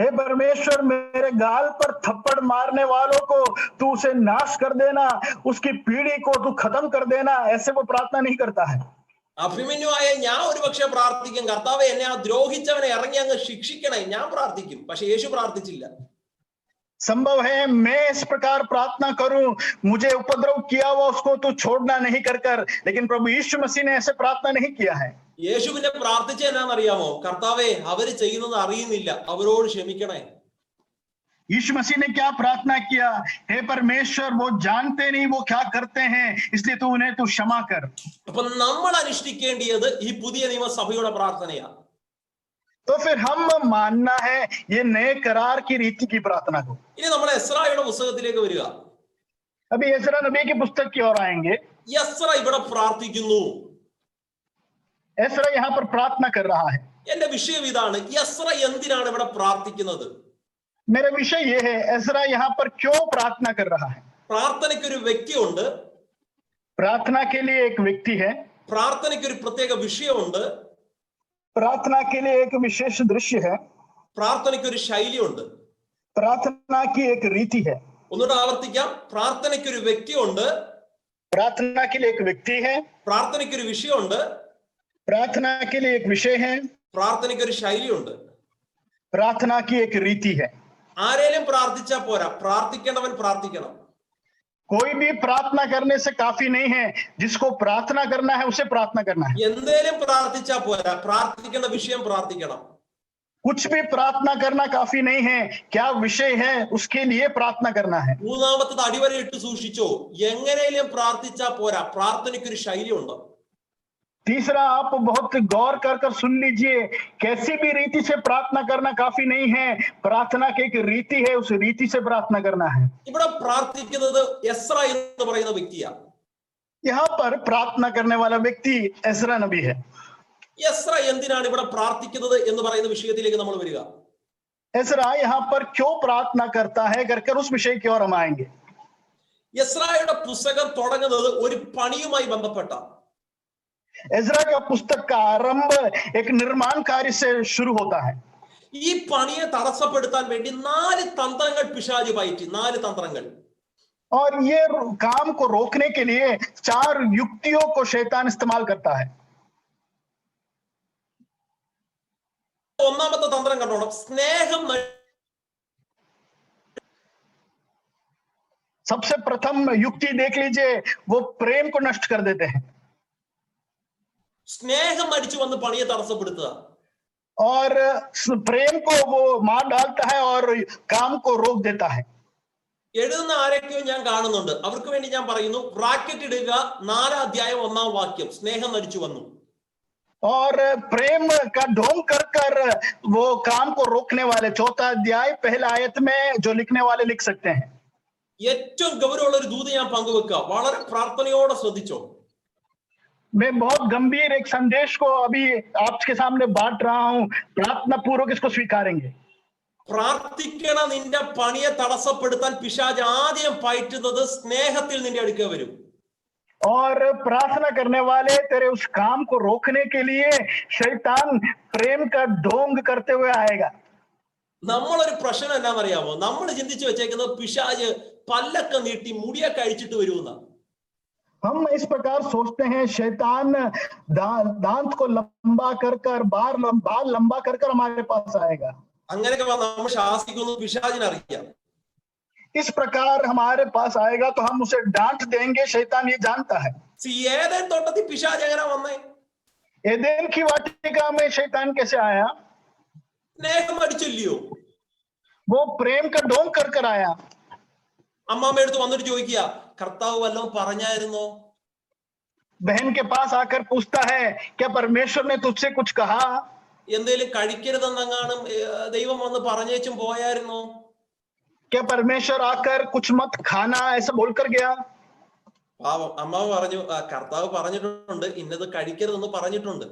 Speaker 2: हे परमेश्वर मेरे गाल पर थप्पड़ मारने वालों को तू उसे नाश कर देना, उसकी पीढ़ी को तू खत्म कर देना, ऐसे वो प्रार्थना नहीं करता है.
Speaker 1: അഭിമന്യുവായ ഞാൻ ഒരു പക്ഷെ പ്രാർത്ഥിക്കും, കർത്താവേ എന്നെ ആ ദ്രോഹിച്ചവനെ ഇറങ്ങി അങ്ങ് ശിക്ഷിക്കണേ, ഞാൻ പ്രാർത്ഥിക്കും. പക്ഷെ യേശു പ്രാർത്ഥിച്ചില്ല.
Speaker 2: संभव है मैं इस प्रकार प्रार्थना करूं, मुझे उपद्रव किया हुआ उसको तू छोड़ना नहीं कर, लेकिन प्रभु यीशु मसीह ने ऐसे प्रार्थना नहीं किया है.
Speaker 1: യേശു പിന്നെ പ്രാർത്ഥിച്ച എന്നാന്നറിയാമോ? കർത്താവേ അവര് ചെയ്യുന്നത് അറിയുന്നില്ല, അവരോട് ക്ഷമിക്കണേ.
Speaker 2: यीशु मसीह ने क्या प्रार्थना किया? हे परमेश्वर वो जानते नहीं वो क्या करते हैं, इसलिए तू उन्हें तू क्षमा कर.
Speaker 1: അപ്പൊ നമ്മൾ അനുഷ്ഠിക്കേണ്ടത് ഈ പുതിയ നിയമസഭയുടെ പ്രാർത്ഥനയാണ്.
Speaker 2: तो फिर हम मानना है ये नए करार की रीति की प्रार्थना को.
Speaker 1: ഇനി നമ്മൾ എസ്രായുടെ പുസ്തകത്തിലേക്ക് വരിക.
Speaker 2: अभी एजरा नबी की पुस्तक की ओर आएंगे.
Speaker 1: എസ്ര ഇവിടെ പ്രാർത്ഥിക്കുന്നു.
Speaker 2: एजरा यहाँ पर प्रार्थना कर रहा है.
Speaker 1: എന്റെ വിഷയം ഇതാണ്, എസ്ര എന്തിനാണ് ഇവിടെ പ്രാർത്ഥിക്കുന്നത്?
Speaker 2: मेरा विषय ये है, एजरा यहाँ पर क्यों प्रार्थना कर रहा है?
Speaker 1: പ്രാർത്ഥനയ്ക്ക് ഒരു വ്യക്തിയുണ്ട്,
Speaker 2: प्रार्थना के लिए एक व्यक्ति है,
Speaker 1: പ്രാർത്ഥനയ്ക്ക് ഒരു പ്രത്യേക വിഷയമുണ്ട്,
Speaker 2: प्रार्थना के लिए एक विशेष दृश्य है,
Speaker 1: പ്രാർത്ഥനയ്ക്ക് ഒരു ശൈലിയുണ്ട്.
Speaker 2: प्रार्थना की एक रीति है.
Speaker 1: ഒന്നുകൂടെ ആവർത്തിക്കാം. പ്രാർത്ഥനയ്ക്ക് ഒരു വ്യക്തിയുണ്ട്,
Speaker 2: प्रार्थना के लिए एक व्यक्ति है,
Speaker 1: പ്രാർത്ഥനയ്ക്ക് ഒരു വിഷയമുണ്ട്,
Speaker 2: प्रार्थना के लिए एक विषय है,
Speaker 1: പ്രാർത്ഥനയ്ക്ക് ഒരു ശൈലിയുണ്ട്.
Speaker 2: प्रार्थना की एक रीति है.
Speaker 1: ആരെയും പ്രാർത്ഥിച്ചാ പോരാ, പ്രാർത്ഥിക്കേണ്ടവൻ പ്രാർത്ഥിക്കണം.
Speaker 2: कोई भी प्रार्थना करने से काफी नहीं है, जिसको प्रार्थना करना है उसे प्रार्थना करना है.
Speaker 1: എന്തേലും പ്രാർത്ഥിച്ചാ പോരാ, പ്രാർത്ഥിക്കേണ്ട വിഷയം പ്രാർത്ഥിക്കണം.
Speaker 2: कुछ भी प्रार्थना करना काफी नहीं है, क्या विषय है उसके लिए प्रार्थना करना है.
Speaker 1: മൂന്നാമത്തത് അടിവര ഇട്ട് സൂക്ഷിച്ചോ, എങ്ങനെയും പ്രാർത്ഥിച്ചാ പോരാ, പ്രാർത്ഥനയ്ക്ക് ഒരു ശൈലിയുണ്ട്.
Speaker 2: तीसरा, आप बहुत गौर कर सुन लीजिए, कैसी भी रीति से प्रार्थना करना काफी नहीं है, प्रार्थना की एक रीति है, उस रीति से प्रार्थना करना है.
Speaker 1: ഇവിടെ പ്രാർത്ഥിക്കുന്നത് എസ്ര എന്ന് പറയുന്ന വ്യക്തിയാ.
Speaker 2: यहाँ पर प्रार्थना करने वाला व्यक्ति एजरा नबी है.
Speaker 1: എസ്ര എന്തിനാണ് ഇവിടെ പ്രാർത്ഥിക്കുന്നത് എന്ന് പറയുന്ന വിഷയത്തിലേക്ക് നമ്മൾ വരിക.
Speaker 2: एजरा यहाँ पर क्यों प्रार्थना करता है कर उस विषय की ओर हम आएंगे.
Speaker 1: എസ്രായുടെ പുസ്തകം തുടങ്ങുന്നത് ഒരു പണിയുമായി ബന്ധപ്പെട്ട.
Speaker 2: एजरा का पुस्तक का आरंभ एक निर्माण कार्य से शुरू होता है.
Speaker 1: ഈ പണിയെ തടസ്സപ്പെടുത്താൻ വേണ്ടി 4 തന്ത്രങ്ങൾ പിശാച് പയറ്റി. 4 തന്ത്രങ്ങൾ.
Speaker 2: और ये काम को रोकने के लिए 4 युक्तियों को शैतान इस्तेमाल करता है.
Speaker 1: ഒന്നാമത്തെ തന്ത്രം കണ്ടോണം, സ്നേഹം.
Speaker 2: सबसे प्रथम युक्ति देख लीजिए, वो प्रेम को नष्ट कर देते हैं.
Speaker 1: സ്നേഹം അടിച്ചു വന്ന് പണിയെ തടസ്സപ്പെടുത്തുക.
Speaker 2: और प्रेम को वो मार डालता है और काम को रोक देता है.
Speaker 1: എഴുതുന്ന ആരൊക്കെയോ ഞാൻ കാണുന്നുണ്ട്, അവർക്ക് വേണ്ടി ഞാൻ പറയുന്നു, ബ്രാക്കറ്റ് ഇടുക, 4 അധ്യായം 1-ാം വാക്യം, സ്നേഹം നടിച്ചു വന്നു.
Speaker 2: और प्रेम का ढोंग कर वो काम को रोकने वाले 4था अध्याय 1ला आयत में जो लिखने वाले लिख सकते हैं.
Speaker 1: ഏറ്റവും ഗൗരവമുള്ള ഒരു ദൂത് ഞാൻ പങ്കുവെക്കുക, വളരെ പ്രാർത്ഥനയോടെ ശ്രദ്ധിച്ചോ.
Speaker 2: मैं बहुत गंभीर एक संदेश को अभी आपके सामने बांट रहा हूं, प्रार्थना पूर्वक इसको स्वीकारेंगे.
Speaker 1: പ്രാർത്ഥിക്കണ നിന്റെ പണിയെ തടസ്സപ്പെടുത്താൻ പിശാച് ആദ്യം പയറ്റുന്നത് സ്നേഹത്തിൽ നിന്റെ അടുക്ക വരും.
Speaker 2: और प्रार्थना करने वाले तेरे उस काम को रोकने के लिए शैतान प्रेम का ढोंग करते हुए आएगा.
Speaker 1: നമ്മളൊരു പ്രശ്നം എന്നാണെന്നറിയാമോ, നമ്മൾ ചിന്തിച്ചു വെച്ചേക്കുന്നത് പിശാച് പല്ലൊക്കെ നീട്ടി മുടിയൊക്കെ അഴിച്ചിട്ട് വരുമെന്ന.
Speaker 2: हम इस प्रकार सोचते हैं, शैतान दांत को लंबा कर बाल लंबा कर हमारे पास आएगा.
Speaker 1: അങ്ങനെയൊക്കെ നമ്മൾ ശാസിക്കുന്നു, പിശാചിനറിയാം.
Speaker 2: इस प्रकार हमारे पास आएगा तो हम उसे डांट देंगे, शैतान ये जानता है.
Speaker 1: ഏതേൻ തോട്ടത്തിൽ പിശാച് എങ്ങനെ വന്നേ?
Speaker 2: एदेन की वाटिका में शैतान कैसे आया?
Speaker 1: സ്നേഹം അടിച്ചില്ലയോ?
Speaker 2: वो प्रेम का ढोंग कर आया.
Speaker 1: അമ്മാമ്മ എടുത്ത് വന്നിട്ട് ചോദിക്കുക, കർത്താവ് വല്ലതും പറഞ്ഞായിരുന്നോ?
Speaker 2: बहन के पास आकर पूछता है, क्या परमेश्वर ने तुझसे कुछ कहा?
Speaker 1: എന്തേലും കഴിക്കരുതെന്നെങ്ങാനും ദൈവം വന്ന് പറഞ്ഞേച്ചും പോയായിരുന്നോ?
Speaker 2: क्या परमेश्वर आकर कुछ मत खाना ऐसा बोलकर गया?
Speaker 1: പാവം അമ്മാവ് പറഞ്ഞു, കർത്താവ് പറഞ്ഞിട്ടുണ്ട്, ഇന്നത് കഴിക്കരുതെന്ന് പറഞ്ഞിട്ടുണ്ട്.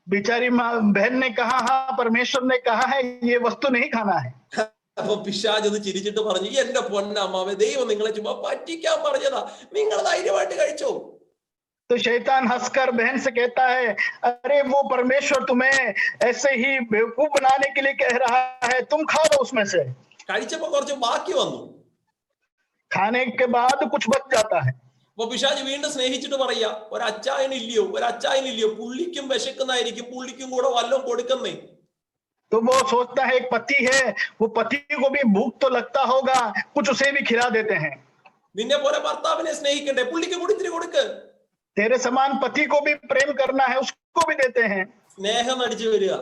Speaker 2: बेचारी बहन ने कहा, हाँ परमेश्वर ने कहा है ये वस्तु नहीं खाना है.
Speaker 1: അപ്പൊ പിശാച് ഒന്ന് ചിരിച്ചിട്ട് പറഞ്ഞു, എന്റെ പൊന്നമ്മാവേ, ദൈവം നിങ്ങളെ ചുമ്മാ പറ്റിക്കാൻ പറഞ്ഞതാ, നിങ്ങൾ ധൈര്യമായിട്ട് കഴിച്ചോ.
Speaker 2: तो शैतान हंसकर बहन से कहता है, अरे वो परमेश्वर तुम्हें ऐसे ही बेवकूफ बनाने के लिए कह रहा है, तुम खा लो उसमें से.
Speaker 1: കഴിച്ചപ്പോ കുറച്ച് ബാക്കി വന്നു.
Speaker 2: खाने के बाद कुछ बच जाता है.
Speaker 1: അപ്പൊ പിശാച് വീണ്ടും സ്നേഹിച്ചിട്ട് പറയാ, ഒരച്ചായനില്ലയോ, പുള്ളിക്കും വിശക്കുന്നതായിരിക്കും, പുള്ളിക്കും കൂടെ വല്ലതും കൊടുക്കുന്നേ.
Speaker 2: तो वो सोचता है एक पति है, वो पति को भी भूख तो लगता होगा, कुछ उसे भी खिला देते हैं.
Speaker 1: നിന്നെ പോലെ ഭർത്താവിനെ സ്നേഹിക്കണ്ടേ, പുള്ളിക്ക് കൂടി ഇത്തിരി കൊടുക്ക്.
Speaker 2: तेरे समान पति को भी प्रेम करना है, उसको भी देते हैं.
Speaker 1: സ്നേഹം അടിച്ചു വരിക.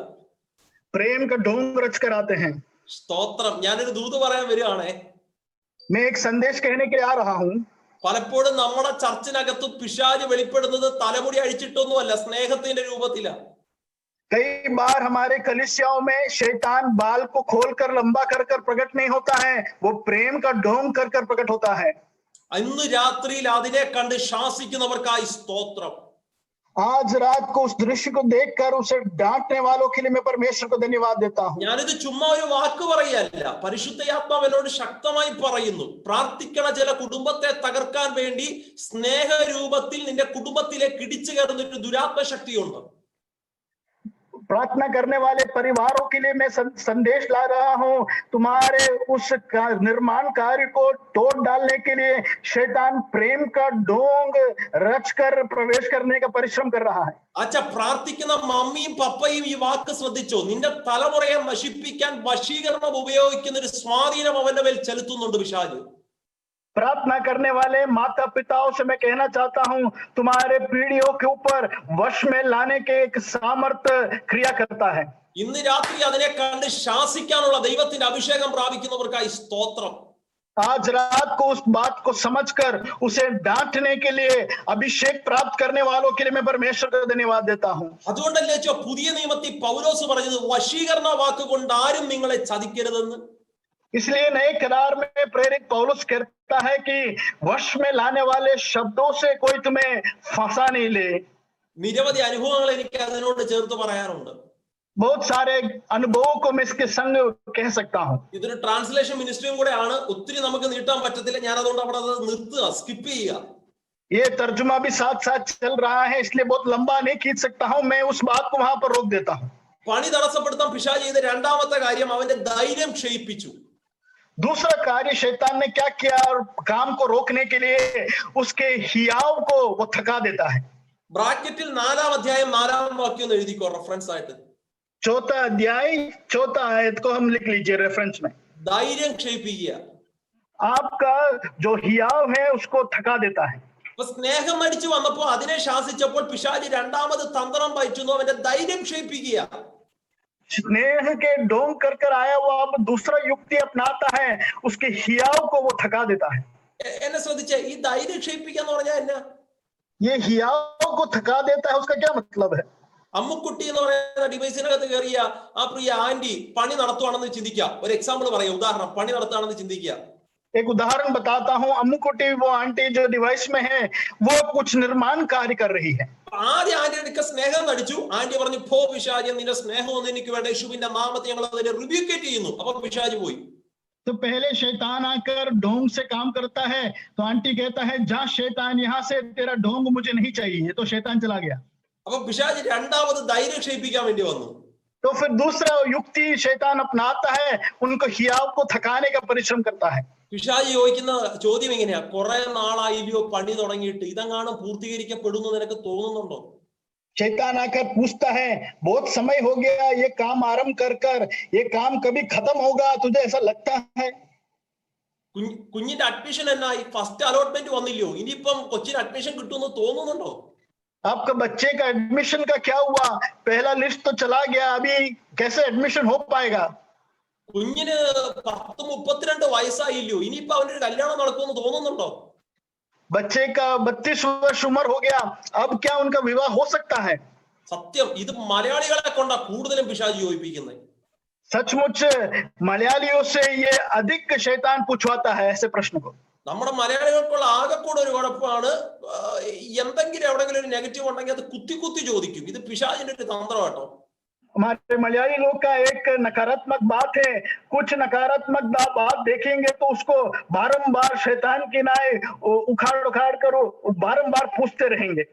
Speaker 2: प्रेम का ढोंग रच कर आते हैं.
Speaker 1: സ്തോത്രം. ഞാനൊരു ദൂത് പറയാൻ വരികയാണേ.
Speaker 2: मैं एक संदेश कहने के लिए आ रहा हूं.
Speaker 1: പലപ്പോഴും നമ്മുടെ ചർച്ചിനകത്ത് പിശാച് വെളിപ്പെടുന്നത് തലമുടി അഴിച്ചിട്ടൊന്നുമല്ല, സ്നേഹത്തിന്റെ രൂപത്തില.
Speaker 2: कई बार हमारे कलीसियाओं में शैतान बाल को खोलकर लंबा कर प्रकट नहीं होता है, वो प्रेम का ढोंग कर प्रकट होता है.
Speaker 1: ഇന്ന് രാത്രിയിൽ അതിനെ കണ്ട് ശാസിക്കുന്നവർക്കായി സ്തോത്രം.
Speaker 2: आज रात को उस दृश्य को देखकर उसे डांटने वालों के लिए मैं परमेश्वर को धन्यवाद देता हूँ।
Speaker 1: ഞാനിത് ചുമ്മാ ഒരു വാക്ക് പറയല്ല, പരിശുദ്ധയാത്മാവ് എന്നോട് ശക്തമായി പറയുന്നു, പ്രാർത്ഥിക്കണ ചില കുടുംബത്തെ തകർക്കാൻ വേണ്ടി സ്നേഹരൂപത്തിൽ നിന്റെ കുടുംബത്തിലേക്ക് ഇടിച്ചു കയറുന്ന ഒരു ദുരാത്മ ശക്തിയുണ്ട്.
Speaker 2: प्रार्थना करने वाले परिवारों के लिए मैं संदेश ला रहा हूं। तुम्हारे उस निर्माण कार्य को तोड़ डालने के लिए शैतान प्रेम का ढोंग रचकर प्रवेश करने का परिश्रम कर रहा है।
Speaker 1: അച്ഛാ, പ്രാർത്ഥിക്കുന്ന മമ്മിയും പപ്പയും ഈ വാക്ക് ശ്രദ്ധിച്ചോ. നിന്റെ തലമുറയെ നശിപ്പിക്കാൻ വശീകരണം ഉപയോഗിക്കുന്ന ഒരു സ്വാധീനം അവന്റെ മേൽ ചെലുത്തുന്നുണ്ട് പിശാച്.
Speaker 2: प्रार्थना करने वाले माता पिताओं से मैं कहना चाहता हूं, तुम्हारे पीढ़ियों के ऊपर वश में लाने के एक सामर्थ्य क्रिया करता है।
Speaker 1: ഇന്ന് രാത്രി അതിനെ കണ്ട് ശാസിക്കാനുള്ള ദൈവത്തിന്റെ അഭിഷേകം പ്രാപിക്കുന്നവർക്കായി സ്തോത്രം.
Speaker 2: आज रात को उस बात को समझकर उसे डांटने के लिए अभिषेक प्राप्त करने वालों के लिए मैं परमेश्वर को धन्यवाद देता हूं।
Speaker 1: അതുകൊണ്ടല്ലേ പുതിയ നിയമത്തിൽ പൗലോസ് പറഞ്ഞത് വശീകരണ വാക്കുകൊണ്ട് ആരും നിങ്ങളെ ചതിക്കരുതെന്ന്.
Speaker 2: इसलिए नए करार में प्रेरित पौलुस कहता है कि वश में लाने वाले शब्दों से कोई तुम्हें फंसा नहीं ले।
Speaker 1: നിരവധി അനുഭവങ്ങൾ എനിക്ക് അതിനോട് ചേർത്ത് പറയാനുണ്ട്.
Speaker 2: बहुत सारे अनुभवों को मैं इसके संग कह सकता हूं।
Speaker 1: ഇതൊരു ട്രാൻസ്ലേഷൻ മിനിസ്ട്രിയും കൂടെ ആണ്, ഒത്തിരി നമുക്ക് നീട്ടാൻ പറ്റത്തില്ല. ഞാൻ അതുകൊണ്ട് അവിടെ അത് നിർത്തുക, സ്കിപ്പ് ചെയ്യുക.
Speaker 2: ये तर्जुमा भी साथ साथ चल रहा है, इसलिए बहुत लंबा नहीं खींच सकता हूं, मैं उस बात को वहां पर रोक देता हूं।
Speaker 1: പണി തടസ്സപ്പെടുത്താൻ പിശാച് ചെയ്ത രണ്ടാമത്തെ കാര്യം അവന്റെ ധൈര്യം ക്ഷയിപ്പിച്ചു.
Speaker 2: दूसरा कार्य शैतान ने क्या किया, और काम को रोकने के लिए उसके हियाव को वो थका देता है।
Speaker 1: ബ്രാക്കറ്റിൽ 4-ാം അധ്യായം 4-ാം വാക്യം എഴുതിക്കോ റെഫറൻസ് ആയിട്ട്.
Speaker 2: 4 अध्याय 4 आयत को हम लिख लीजिए रेफरेंस में।
Speaker 1: ധൈര്യം ക്ഷയിപ്പിക്കുക.
Speaker 2: आपका जो हियाव है उसको थका देता है।
Speaker 1: അപ്പൊ സ്നേഹം അടിച്ചു വന്നപ്പോ അതിനെ ശാസിച്ചപ്പോൾ പിശാച് രണ്ടാമത് തന്ത്രം പയറ്റുന്നു, അവന്റെ ധൈര്യം ക്ഷയിപ്പിക്കുക.
Speaker 2: स्नेह के ढोंग कर कर आया वो अब दूसरा युक्ति अपनाता है, उसके हियाव को वो थका देता है।
Speaker 1: എന്നെ ശ്രദ്ധിച്ചേ, ഈ ധൈര്യം ക്ഷയിപ്പിക്കുക എന്ന് പറഞ്ഞാൽ എന്നാ?
Speaker 2: ये हियाव को थका देता है, उसका क्या मतलब है?
Speaker 1: അമ്മുക്കുട്ടി എന്ന് പറയുന്ന ഡിവൈസിനകത്ത് കയറിയ ആ പ്രിയ ആന്റി പണി നടത്തുവാണെന്ന് ചിന്തിക്കുക. ഒരു എക്സാമ്പിൾ പറയാം, ഉദാഹരണം, പണി നടത്തുകയാണെന്ന് ചിന്തിക്കുക.
Speaker 2: एक उदाहरण बताता हूं, अम्मू कुटी वो आंटी जो डिवाइस में है वो कुछ निर्माण कार्य कर रही है।
Speaker 1: ആദ്യം ആന്റിയുടെ സ്നേഹം നടിച്ചു. ആന്റി പറഞ്ഞു, പോ പിശാച്, നിന്റെ സ്നേഹമൊന്നും എനിക്ക് വേണ്ട, യേശുവിന്റെ നാമത്തിൽ ഞങ്ങൾ അതിനെ റിബ്യൂക്കേറ്റ് ചെയ്യുന്നു. അപ്പൊ പിശാച് പോയി.
Speaker 2: तो पहले शैतान आकर ढोंग से काम करता है, तो आंटी कहता है जा शैतान, यहाँ से तेरा ढोंग मुझे नहीं चाहिए, तो शैतान चला गया।
Speaker 1: അപ്പൊ പിശാച് രണ്ടാമത് ധൈര്യം ക്ഷയിപ്പിക്കാൻ വേണ്ടി വന്നു.
Speaker 2: तो फिर दूसरा युक्ति शैतान अपनाता है, उनको हियाव को थकाने का परिश्रम करता है।
Speaker 1: പിശാച് ചോദിക്കുന്ന ചോദ്യം എങ്ങനെയാ, കുറെ നാളായില്ലയോ പണി തുടങ്ങിയിട്ട്, ഇതെങ്ങാനും പൂർത്തീകരിക്കപ്പെടുന്നു നിനക്ക് തോന്നുന്നുണ്ടോ?
Speaker 2: शैतान आकर पूछता है, बहुत समय हो गया ये काम आरंभ कर कर, ये काम कभी खत्म होगा, तुझे ऐसा लगता है?
Speaker 1: കുഞ്ഞിന്റെ അഡ്മിഷൻ എന്നായി? ഫസ്റ്റ് അലോട്ട്മെന്റ് വന്നില്ലയോ? ഇനിയിപ്പം കൊച്ചിന് അഡ്മിഷൻ കിട്ടുമെന്ന് തോന്നുന്നുണ്ടോ?
Speaker 2: आपका बच्चे का एडमिशन का क्या हुआ? पहला लिस्ट तो चला गया, अभी कैसे एडमिशन हो पाएगा?
Speaker 1: കുഞ്ഞിന് 10-32 വയസ്സായില്ലയോ? ഇനിയിപ്പോ അവനൊരു കല്യാണം നടക്കുമെന്ന് തോന്നുന്നുണ്ടോ?
Speaker 2: बच्चे का 32 वर्ष उम्र हो गया, अब क्या उनका विवाह हो सकता है?
Speaker 1: സത്യം, ഇത് മലയാളികളെ കൊണ്ടാ കൂടുതലും പിശാച് ചോദിപ്പിക്കുന്നത്.
Speaker 2: सचमुच मलयालियों से ये अधिक शैतान पूछवाता है ऐसे प्रश्न को।
Speaker 1: നമ്മുടെ മലയാളികൾക്കുള്ള ആകെക്കൂടെ ഒരു കുഴപ്പമാണ്, എന്തെങ്കിലും എവിടെങ്കിലും ഒരു നെഗറ്റീവ് ഉണ്ടെങ്കിൽ അത് കുത്തി കുത്തി ചോദിക്കും. ഇത് പിശാചിന്റെ ഒരു തന്ത്രം കേട്ടോ.
Speaker 2: हमारे मलयाली लोग का एक नकारात्मक बात है, कुछ नकारात्मक बात देखेंगे तो उसको बारंबार शैतान की नाय उखाड़ उखाड़ करो बारंबार पूछते रहेंगे।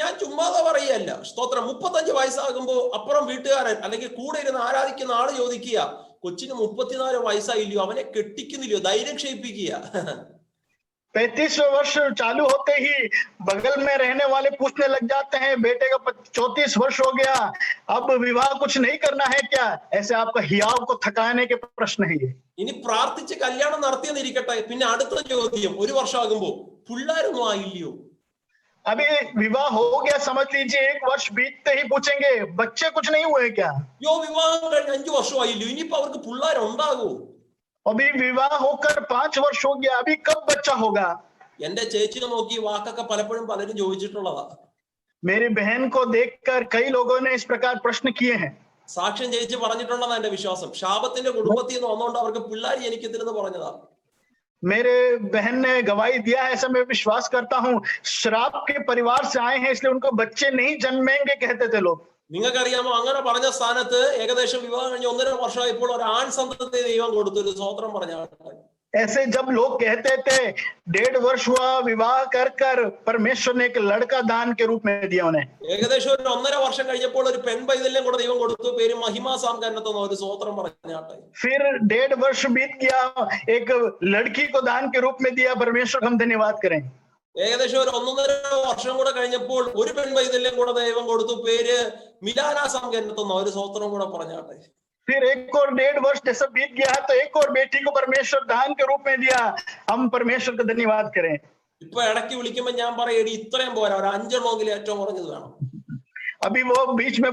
Speaker 1: ഞാൻ ചുമ്മാതെ പറയല്ല, സ്തോത്രം. 35 വയസ്സാകുമ്പോ അപ്പുറം വീട്ടുകാരൻ അല്ലെങ്കിൽ കൂടെ ഇരുന്ന് ആരാധിക്കുന്ന ആള് ചോദിക്കുക, കൊച്ചിന് 34 വയസ്സായില്ലയോ, അവനെ കെട്ടിക്കുന്നില്ലയോ? ധൈര്യം ക്ഷയിപ്പിക്കുക.
Speaker 2: 35 वर्ष चालू होते ही बगल में रहने वाले पूछने लग जाते हैं, बेटे का 34 वर्ष हो गया, अब विवाह कुछ नहीं करना है क्या? ऐसे आपका हियाव को थकाने के प्रश्न है ये।
Speaker 1: ഇനി പ്രാർത്ഥിച്ച് കല്യാണം നടത്തിയെന്നിരിക്കട്ടെ, പിന്നെ അടുത്ത ചോദ്യം, 1 വർഷം ആകുമ്പോ പിള്ളേരൊന്നും ആയില്ലയോ?
Speaker 2: अभी विवाह हो गया समझ लीजिए, 1 वर्ष बीतते ही पूछेंगे बच्चे कुछ नहीं हुए क्या?
Speaker 1: യോ, വിവാഹം കഴിഞ്ഞ് 5 വർഷം ആയില്ലയോ? ഇനിയിപ്പോ അവർക്ക് പിള്ളേരുണ്ടാകൂ?
Speaker 2: अभी विवाह होकर 5 वर्ष हो गया, अभी कब बच्चा होगा?
Speaker 1: എന്റെ ചേച്ചിനെ നോക്കി വാക്കൊക്കെ പലപ്പോഴും പലരും ചോദിച്ചിട്ടുള്ളതാ.
Speaker 2: मेरी बहन को देखकर कई लोगों ने इस प्रकार प्रश्न किए हैं।
Speaker 1: സാക്ഷ്യം ചേച്ചി പറഞ്ഞിട്ടുണ്ടെന്നാ എന്റെ വിശ്വാസം. ശാപത്തിന്റെ കുടുംബത്തിൽ നിന്ന് വന്നുകൊണ്ട് അവർക്ക് പിള്ളേർ ജനിക്കത്തില്ലെന്ന് പറഞ്ഞതാ.
Speaker 2: मेरे बहन ने गवाही दिया है, ऐसा मैं विश्वास करता हूँ। श्राप के परिवार से आए हैं, इसलिए उनको बच्चे नहीं जन्मेंगे कहते थे लोग।
Speaker 1: നിങ്ങൾക്കറിയാമോ, അങ്ങനെ പറഞ്ഞ സ്ഥാനത്ത് ഏകദേശം വിവാഹം കഴിഞ്ഞ് 1.5 വർഷമായപ്പോൾ ഒരു ആൺ സന്തതി ദൈവം കൊടുത്തു. ഒരു സ്വോത്രം പറഞ്ഞാട്ടെ.
Speaker 2: ऐसे जब लोग कहते थे 1.5 वर्ष हुआ विवाह कर कर परमेश्वर ने एक लड़का दान के रूप में दिया उन्हें।
Speaker 1: ഏകദേശം ഒരു 1.5 വർഷം കഴിഞ്ഞപ്പോൾ ഒരു പെൺ പൈതലിനെ കൂടെ ദൈവം കൊടുത്തു. പേര് മഹിമാ സാംകരനെത്തുന്ന ഒരു സ്വോത്രം പറഞ്ഞാട്ടെ.
Speaker 2: फिर 1.5 वर्ष बीत गया, एक लड़की को दान के रूप में दिया। परमेश्वर हम धन्यवाद करें।
Speaker 1: ഏകദേശം ഒരു 1.5 വർഷം കൂടെ കഴിഞ്ഞപ്പോൾ ഒരു പെൺ പൈതലിനെ കൂടെ ദൈവം കൊടുത്തു. പേര് മിലാന സാംകരനെത്തുന്ന ഒരു സ്വോത്രം കൂടെ പറഞ്ഞാട്ടെ.
Speaker 2: फिर 1 और 1.5 वर्ष जैसा बीत गया तो एक और बेटी को परमेश्वर दान के रूप में दिया। हम परमेश्वर का धन्यवाद करें।
Speaker 1: ഇപ്പൊ ഇടയ്ക്ക് വിളിക്കുമ്പോൾ ഞാൻ പറയും, ഇത്രയും പോരാ, ഒരു 5 ഏറ്റവും കുറഞ്ഞത് വേണം.
Speaker 2: अभी वो बीच में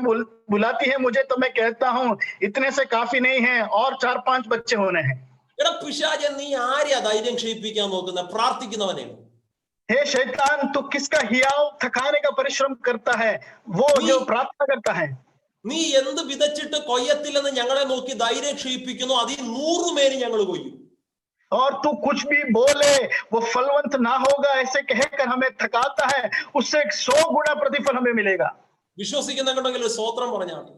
Speaker 2: बुलाती है मुझे, तो मैं कहता हूँ इतने से काफी नहीं है, और 4-5 बच्चे होने हैं।
Speaker 1: എടാ പിശാചൻ, നീ ആരെയാ ധൈര്യം ക്ഷയിപ്പിക്കാൻ നോക്കുന്ന? പ്രാർത്ഥിക്കുന്നവനെ.
Speaker 2: हे शैतान, तू किसका हियाव थकाने का परिश्रम करता है? वो जो प्रार्थना करता है।
Speaker 1: നീ എന്ത് വിതച്ചിട്ട് കൊയ്യത്തില്ലെന്ന് ഞങ്ങളെ നോക്കി ധൈര്യം ക്ഷയിപ്പിക്കുന്നു. അതിൽ 100 മേനി ഞങ്ങൾ കൊയ്യും.
Speaker 2: और तू कुछ भी बोले वो फलवंत ना होगा ऐसे कहकर हमें थकाता है, उससे 100 गुना प्रतिफल हमें मिलेगा।
Speaker 1: വിശ്വസിക്കുന്നുണ്ടെങ്കിൽ ഒരു സ്തോത്രം പറഞ്ഞാണ്.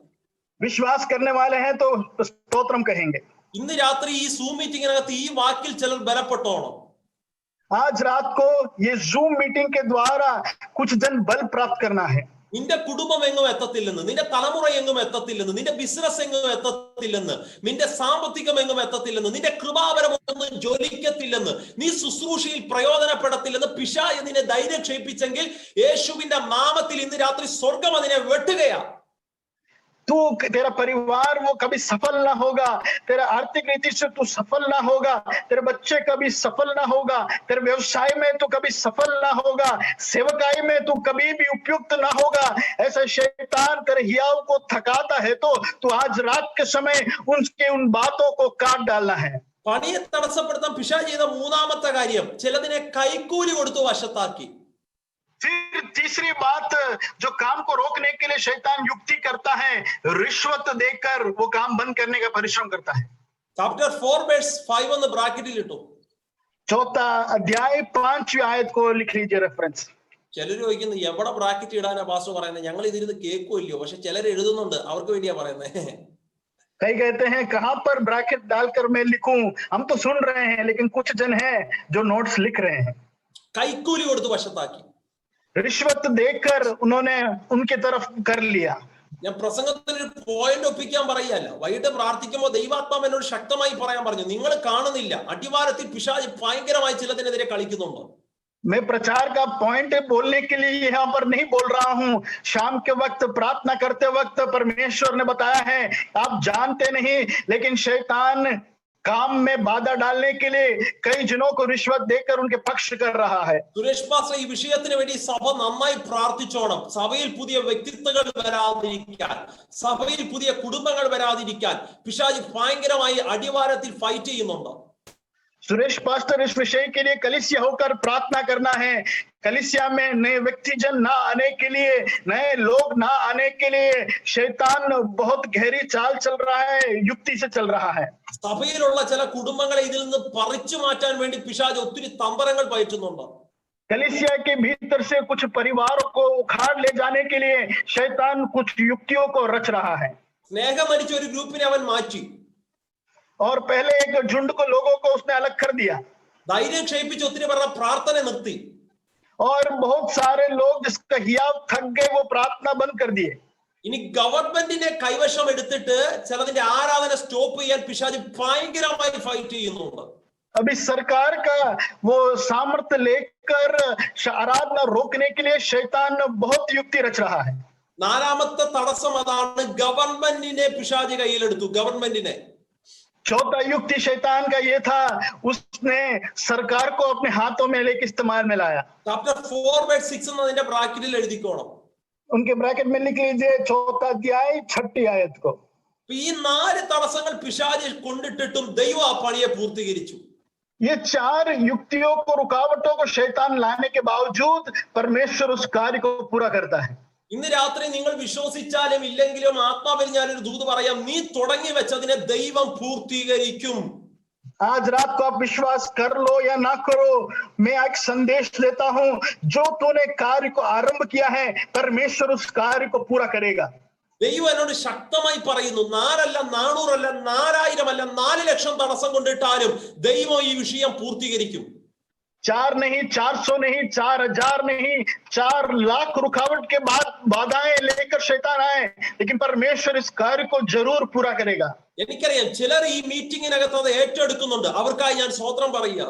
Speaker 2: विश्वास करने वाले हैं तो स्तोत्रम कहेंगे।
Speaker 1: ഇന്ന് രാത്രി ഈ സൂം മീറ്റിംഗിനകത്ത് ഈ വാക്കിൽ ചിലർ ബലപ്പെട്ടോണം.
Speaker 2: आज रात को ये जूम मीटिंग के द्वारा कुछ जन बल प्राप्त करना है।
Speaker 1: നിന്റെ കുടുംബം എങ്ങും എത്തത്തില്ലെന്ന്, നിന്റെ തലമുറ എങ്ങും എത്തത്തില്ലെന്ന്, നിന്റെ ബിസിനസ് എങ്ങും എത്തത്തില്ലെന്ന്, നിന്റെ സാമ്പത്തികം എങ്ങും എത്തത്തില്ലെന്ന്, നിന്റെ കൃപാപരമൊന്നും ജ്വലിക്കത്തില്ലെന്ന്, നീ ശുശ്രൂഷയിൽ പ്രയോജനപ്പെടത്തില്ലെന്ന് പിശാച് നിന്നെ ധൈര്യം ക്ഷയിപ്പിച്ചെങ്കിൽ യേശുവിന്റെ നാമത്തിൽ ഇന്ന് രാത്രി സ്വർഗം അതിനെ വെട്ടുകയാ.
Speaker 2: तू, तेरा परिवार वो कभी सफल ना होगा, तेरा आर्थिक रीति से तू सफल ना होगा, तेरे बच्चे कभी सफल ना होगा, तेरे व्यवसाय में तू कभी सफल ना होगा, सेवकाई में तू कभी भी उपयुक्त ना होगा। ऐसा शैतान तेरे हियाव को थकाता है, तो तू आज रात के समय उन बातों को काट डालना है।
Speaker 1: പണിയെ തടസ്സപ്പെടുത്താൻ പിശാച് ചെയ്ത മൂന്നാമത്തെ കാര്യം, ചിലതിനെ കൈക്കൂലി കൊടുത്തു വശത്താക്കി.
Speaker 2: फिर तीसरी बात, जो काम को रोकने के लिए शैतान युक्ति करता है, रिश्वत देकर वो काम बंद करने का परिश्रम करता है।
Speaker 1: ചാപ്റ്റർ 4:5 എന്ന് ബ്രാക്കറ്റിൽ ഇട്ടു.
Speaker 2: 4 अध्याय 5वीं आयत को लिख लीजिए रेफरेंस।
Speaker 1: ചിലർ ചോദിക്കുന്നു, എവിടെ ബ്രാക്കറ്റ് ഇടാനാ പാസ്റ്റർ പറയുന്നത്? ഞങ്ങൾ ഇതിരുന്ന് കേൾക്കുമല്ലോ, പക്ഷെ ചിലർ എഴുതുന്നുണ്ട്, അവർക്ക് വേണ്ടിയാ പറയുന്നത്.
Speaker 2: कई कहते हैं कहां पर ब्रैकेट डालकर मैं लिखूं, हम तो सुन रहे हैं, लेकिन कुछ जन हैं जो नोट्स लिख रहे हैं।
Speaker 1: കൈക്കൂലി കൊടുത്ത് വശത്താക്കി.
Speaker 2: रिश्वत देकर उन्होंने उनके तरफ कर लिया।
Speaker 1: ഞാൻ പ്രസംഗത്തിൽ ഒരു പോയിന്റ് ഒപ്പിക്കാൻ പറയല്ല. വൈകിട്ട് പ്രാർത്ഥിക്കുമ്പോൾ ദൈവാത്മാവ് എന്നോട് ശക്തമായി പറയാൻ പറഞ്ഞു, നിങ്ങൾ കാണുന്നില്ല, അടിവാരത്തിൽ പിശാച് ഭയങ്കരമായി ചിലതിനെതിരെ കളിക്കുന്നുണ്ട്.
Speaker 2: मैं प्रचार का पॉइंट बोलने के लिए यहाँ पर नहीं बोल रहा हूँ। शाम के वक्त प्रार्थना करते वक्त परमेश्वर ने बताया है, आप जानते नहीं, लेकिन शैतान काम में बाधा डालने के लिए कई जनों को रिश्वत देकर उनके पक्ष कर रहा है।
Speaker 1: സുരേഷ് പാസ്റ്റർ, ഈ വിഷയത്തിന് വേണ്ടി സഭ നന്നായി പ്രാർത്ഥിച്ചോണം. സഭയിൽ പുതിയ വ്യക്തിത്വങ്ങൾ വരാതിരിക്കാൻ, സഭയിൽ പുതിയ കുടുംബങ്ങൾ വരാതിരിക്കാൻ പിശാച് ഭയങ്കരമായി അടിവാരത്തിൽ ഫൈറ്റ് ചെയ്യുന്നുണ്ട്.
Speaker 2: सुरेश पास्टर, इस विषय के लिए कलीसिया होकर प्रार्थना करना है। कलीसिया में नए व्यक्तिजन ना आने के लिए, नए लोग ना आने के लिए शैतान बहुत गहरी चाल चल रहा है, युक्ति से चल रहा है।
Speaker 1: സഭയിലുള്ള ചില കുടുംബങ്ങളെ ഇതിൽ നിന്ന് പറിച്ചു മാറ്റാൻ വേണ്ടി പിശാച് ഒത്തിരി തന്ത്രങ്ങൾ പയറ്റുന്നുണ്ട്.
Speaker 2: कलीसिया के भीतर से कुछ परिवारों को उखाड़ ले जाने के लिए शैतान कुछ युक्तियों को रच रहा है।
Speaker 1: സ്നേഹം അടിച്ച ഒരു ഗ്രൂപ്പിനെ അവൻ മാറ്റി.
Speaker 2: और पहले एक झुंड को लोगों को उसने अलग कर दिया।
Speaker 1: ധൈര്യം ക്ഷയിപ്പിച്ച് ഒത്തിരി പേരുടെ പ്രാർത്ഥന നിർത്തി.
Speaker 2: और बहुत सारे लोग जिसका हियाव थक गए वो प्रार्थना बंद कर दिए।
Speaker 1: ഇനി ഗവൺമെന്റിനെ കൈവശം എടുത്തിട്ട് ചിലതിന്റെ ആരാധന സ്റ്റോപ്പ് ചെയ്യാൻ പിശാച് ഭയങ്കരമായി ഫൈറ്റ് ചെയ്യുന്നുണ്ട്.
Speaker 2: अभी सरकार का वो सामर्थ्य लेकर आराधना रोकने के लिए शैतान बहुत युक्ति रच रहा है।
Speaker 1: നാലാമത്തെ തടസ്സം അതാണ്, ഗവൺമെന്റിനെ പിശാച് കയ്യിലെടുത്തു. ഗവൺമെന്റിനെ
Speaker 2: चौथा युक्ति शैतान का ये था, उसने सरकार को अपने हाथों में लेके इस्तेमाल में लाया।
Speaker 1: ചാപ്റ്റർ 4:6 എന്നതിന്റെ ബ്രാക്കറ്റിൽ എഴുതിക്കോണം.
Speaker 2: उनके ब्रैकेट में लिख लीजिए 4 अध्याय 6 आयत को।
Speaker 1: ഈ 4 തടസ്സങ്ങൾ പിശാച് കൊണ്ടിട്ടിട്ടും ദൈവം ആ പണിയെ പൂർത്തീകരിച്ചു.
Speaker 2: ये 4 युक्तियों को, रुकावटों को शैतान लाने के बावजूद परमेश्वर उस कार्य को पूरा करता है।
Speaker 1: ഇന്ന് രാത്രി നിങ്ങൾ വിശ്വസിച്ചാലും ഇല്ലെങ്കിലും ആത്മാവിൽ ഞാനൊരു ദൂത് പറയാം, നീ തുടങ്ങി വെച്ചതിനെ ദൈവം പൂർത്തീകരിക്കും.
Speaker 2: आज रात को आप विश्वास कर लो या ना करो, मैं एक संदेश देता हूं, जो तूने कार्य को आरंभ किया है परमेश्वर उस कार्य को पूरा करेगा।
Speaker 1: ദൈവം എന്നോട് ശക്തമായി പറയുന്നു, 4 അല്ല 400 അല്ല 4000 അല്ല 4 ലക്ഷം തടസ്സം കൊണ്ടിട്ടാലും ദൈവം ഈ വിഷയം പൂർത്തീകരിക്കും.
Speaker 2: 4 नहीं, 400 नहीं, 4000 नहीं, 4 लाख रुकावट के बाद बाधाएं लेकर शैतान आए, लेकिन परमेश्वर इस कार्य को जरूर पूरा करेगा।
Speaker 1: എനിക്കറിയാം ചിലർ ഈ മീറ്റിംഗിനകത്ത് അത് ഏറ്റെടുക്കുന്നുണ്ട്, അവർക്കായി ഞാൻ സ്തോത്രം പറയുക.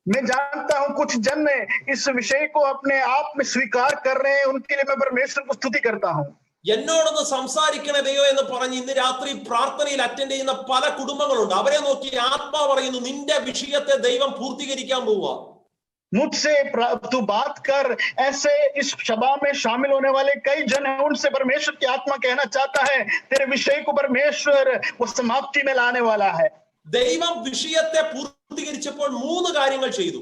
Speaker 2: मैं जानता हूं कुछ जन ने इस विषय को अपने आप में स्वीकार कर रहे हैं, उनके लिए मैं परमेश्वर को स्तुति करता हूं।
Speaker 1: എന്നോടൊന്ന് സംസാരിക്കണേ ദൈവം എന്ന് പറഞ്ഞ് ഇന്ന് രാത്രി പ്രാർത്ഥനയിൽ അറ്റൻഡ് ചെയ്യുന്ന പല കുടുംബങ്ങളുണ്ട്. അവരെ നോക്കി ആത്മാവ് പറയുന്നു, നിന്റെ വിഷയത്തെ ദൈവം പൂർത്തീകരിക്കാൻ പോവുക.
Speaker 2: मुझसे तू बात कर, ऐसे इस सभा में शामिल होने वाले कई जन हैं, उनसे परमेश्वर की आत्मा कहना चाहता है तेरे विषय को परमेश्वर वो समाप्ति में लाने वाला है।
Speaker 1: ദൈവം വിഷയത്തെ പൂർത്തീകരിച്ചപ്പോൾ 3 കാര്യങ്ങൾ ചെയ്തു.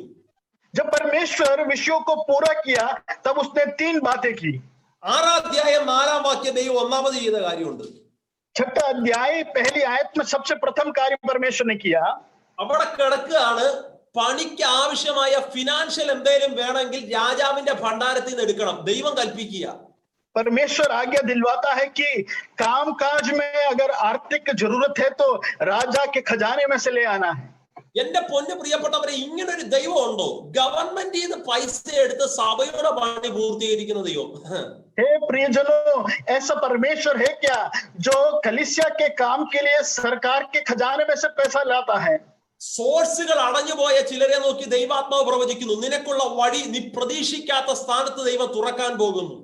Speaker 2: जब परमेश्वर विषयों को पूरा किया तब उसने 3 बातें की।
Speaker 1: 6 അധ്യായം 4 വാക്യം ദൈവം ഒന്നാമത് ചെയ്ത കാര്യമുണ്ട്.
Speaker 2: 6 अध्याय पहली आयत में सबसे प्रथम कार्य परमेश्वर ने किया।
Speaker 1: അവിടെ കിടക്കുകയാണ്, പണിക്ക് ആവശ്യമായ ഫിനാൻഷ്യൽ എന്തെങ്കിലും വേണമെങ്കിൽ രാജാവിന്റെ ഭണ്ഡാരത്തിൽ നിന്ന് എടുക്കണം. ദൈവം കൽപ്പിക്കുക.
Speaker 2: परमेश्वर आज्ञा दिलवाता है कि काम काज में अगर आर्थिक जरूरत है तो राजा के खजाने में से ले आना है।
Speaker 1: എന്റെ പൊന്നു പ്രിയപ്പെട്ടവരെ, ഇങ്ങനൊരു ദൈവം ഉണ്ടോ? ഗവൺമെന്റിൽ നിന്ന് പൈസ എടുത്ത് സഭയുടെ പണി പൂർത്തീകരിക്കുന്ന ദൈവം.
Speaker 2: हे प्रियजनों, ऐसा परमेश्वर है क्या जो कलीसिया के काम के लिए सरकार के खजाने में से पैसा लाता है?
Speaker 1: സോഴ്സുകൾ അടഞ്ഞുപോയ ചിലരെ നോക്കി ദൈവാത്മാവ് പ്രവചിക്കുന്നു, നിനക്കുള്ള വഴി നീ പ്രതീക്ഷിക്കാത്ത സ്ഥാനത്ത് ദൈവം തുറക്കാൻ പോകുന്നു.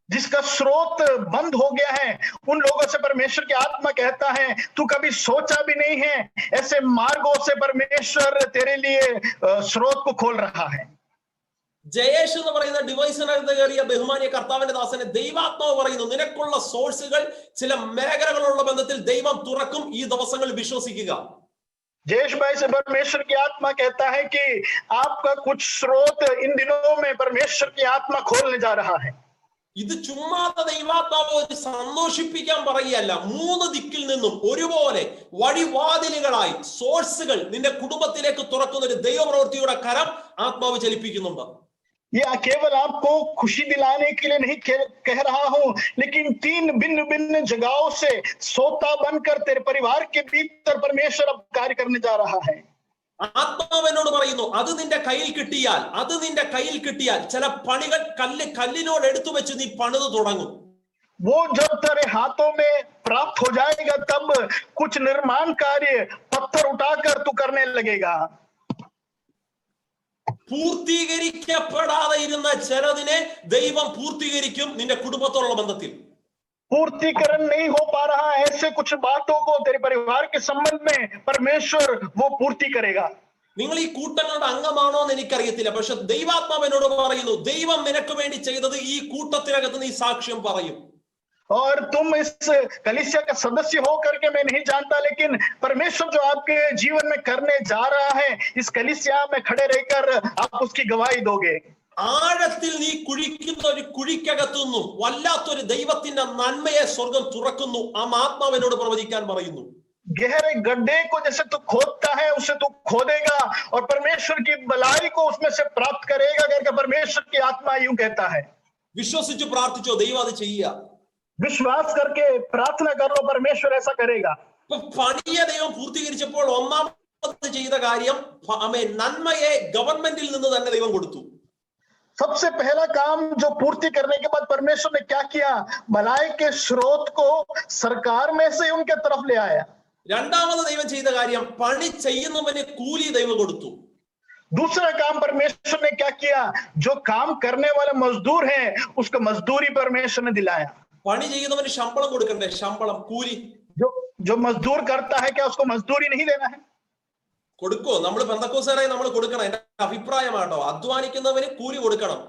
Speaker 2: जिसका स्रोत बंद हो गया है, उन लोगों से परमेश्वर की आत्मा कहता है तू कभी सोचा भी नहीं है, ऐसे मार्गों से परमेश्वर तेरे लिए स्रोत को खोल रहा है।
Speaker 1: ജയേഷ് എന്ന് പറയുന്ന ഡിവൈസിനകത്ത് കയറിയ ബഹുമാനിയ കർത്താവിന്റെ ദാസനെ ദൈവാത്മാവ് പറയുന്നു, നിനക്കുള്ള സോഴ്സുകൾ ചില മേഖലകളുള്ള ബന്ധത്തിൽ ദൈവം തുറക്കും, ഈ ദിവസങ്ങൾ വിശ്വസിക്കുക.
Speaker 2: जयेश भाई से परमेश्वर की आत्मा कहता है कि आपका कुछ स्रोत इन दिनों में परमेश्वर की आत्मा खोलने जा रहा है।
Speaker 1: ഇത് ചുമ്മാതെ ദൈവാത്മാവ് ഒരു സന്തോഷിപ്പിക്കാൻ പറയുകയല്ല, 3 ദിക്കിൽ നിന്നും ഒരുപോലെ വഴിവാതിലുകളായി സോഴ്സുകൾ നിന്റെ കുടുംബത്തിലേക്ക് തുറക്കുന്ന ഒരു ദൈവപ്രവൃത്തിയുടെ കരം ആത്മാവ് ചലിപ്പിക്കുന്നുണ്ട്.
Speaker 2: ये केवल आपको खुशी दिलाने के लिए नहीं कह रहा हूं, लेकिन 3 भिन्न भिन्न जगहों से सोता बनकर तेरे परिवार के भीतर परमेश्वर अब कार्य करने जा रहा है।
Speaker 1: ആത്മാവ് എന്നോട് പറയുന്നു, അത് നിന്റെ കയ്യിൽ കിട്ടിയാൽ ചില പണികൾ കല്ലിനോട് എടുത്തു വെച്ച് നീ പണിത് തുടങ്ങും.
Speaker 2: वो जब तेरे हाथों में प्राप्त हो जाएगा तब कुछ निर्माण कार्य पत्थर उठाकर तू करने लगेगा।
Speaker 1: പൂർത്തീകരിക്കപ്പെടാതെ ഇരുന്ന ചിലതിനെ ദൈവം പൂർത്തീകരിക്കും നിന്റെ കുടുംബത്തോടുള്ള ബന്ധത്തിൽ.
Speaker 2: पूर्तिकरण नहीं हो पा रहा, ऐसे कुछ बातों को तेरे परिवार के संबंध में परमेश्वर वो पूर्ति करेगा।
Speaker 1: നിങ്ങൾ ഈ കൂട്ടങ്ങളുടെ അംഗമാണോ എന്ന് എനിക്കറിയത്തില്ല, പക്ഷെ ദൈവാത്മാവ് എന്നോട് പറയുന്നു, ദൈവം നിനക്ക് വേണ്ടി ചെയ്തത് ഈ കൂട്ടത്തിനകത്ത് നീ സാക്ഷ്യം പറയും.
Speaker 2: और तुम इस कलीसिया का सदस्य हो करके मैं नहीं जानता, लेकिन परमेश्वर जो आपके जीवन में करने जा रहा है, इस कलीसिया में खड़े रहकर आप उसकी गवाही दोगे।
Speaker 1: ആഴത്തിൽ നീ കുഴിക്കുന്ന ഒരു കുഴിക്കകത്തുനിന്നും വല്ലാത്തൊരു ദൈവത്തിന്റെ നന്മയെ സ്വർഗം തുറക്കുന്നു. ആ ആത്മാവ് എന്നോട് പ്രവചിക്കാൻ പറയുന്നു.
Speaker 2: गहरे गड्ढे को जैसे तू खोदता है उसे तू खोदेगा और परमेश्वर की भलाई को उसमें से प्राप्त करेगा करके परमेश्वर की आत्मा यूं कहता है।
Speaker 1: വിശ്വസിച്ച് പ്രാർത്ഥിച്ചോ, ദൈവം അത് ചെയ്യുക.
Speaker 2: विश्वास करके प्रार्थना कर लो, परमेश्वर ऐसा करेगा।
Speaker 1: പണിയെ ദൈവം പൂർത്തീകരിച്ചപ്പോൾ ഒന്നാമത് ചെയ്ത കാര്യം, നന്മയെ ഗവൺമെന്റിൽ നിന്ന് തന്നെ ദൈവം കൊടുത്തു.
Speaker 2: सबसे पहला काम जो पूर्ति करने के बाद परमेश्वर ने क्या किया, भलाई के स्रोत को सरकार में से उनके तरफ ले आया।
Speaker 1: രണ്ടാമത് ദൈവം ചെയ്ത കാര്യം, പണി ചെയ്യുന്നവന് കൂലി ദൈവം കൊടുത്തു.
Speaker 2: दूसरा काम परमेश्वर ने क्या किया, जो काम करने वाले मजदूर हैं उसको मजदूरी परमेश्वर ने दिलाया।
Speaker 1: പണി ചെയ്യുന്നവന് ശമ്പളം കൊടുക്കണ്ടേ? ശമ്പളം, കൂലി.
Speaker 2: जो मजदूर करता है क्या उसको मजदूरी नहीं देना है?
Speaker 1: കൊടുക്കോ? നമ്മൾ പെന്തക്കോസ്തുകാരായി നമ്മൾ കൊടുക്കണം. എന്റെ അഭിപ്രായമാട്ടോ, അധ്വാനിക്കുന്നവന് കൂലി കൊടുക്കണം.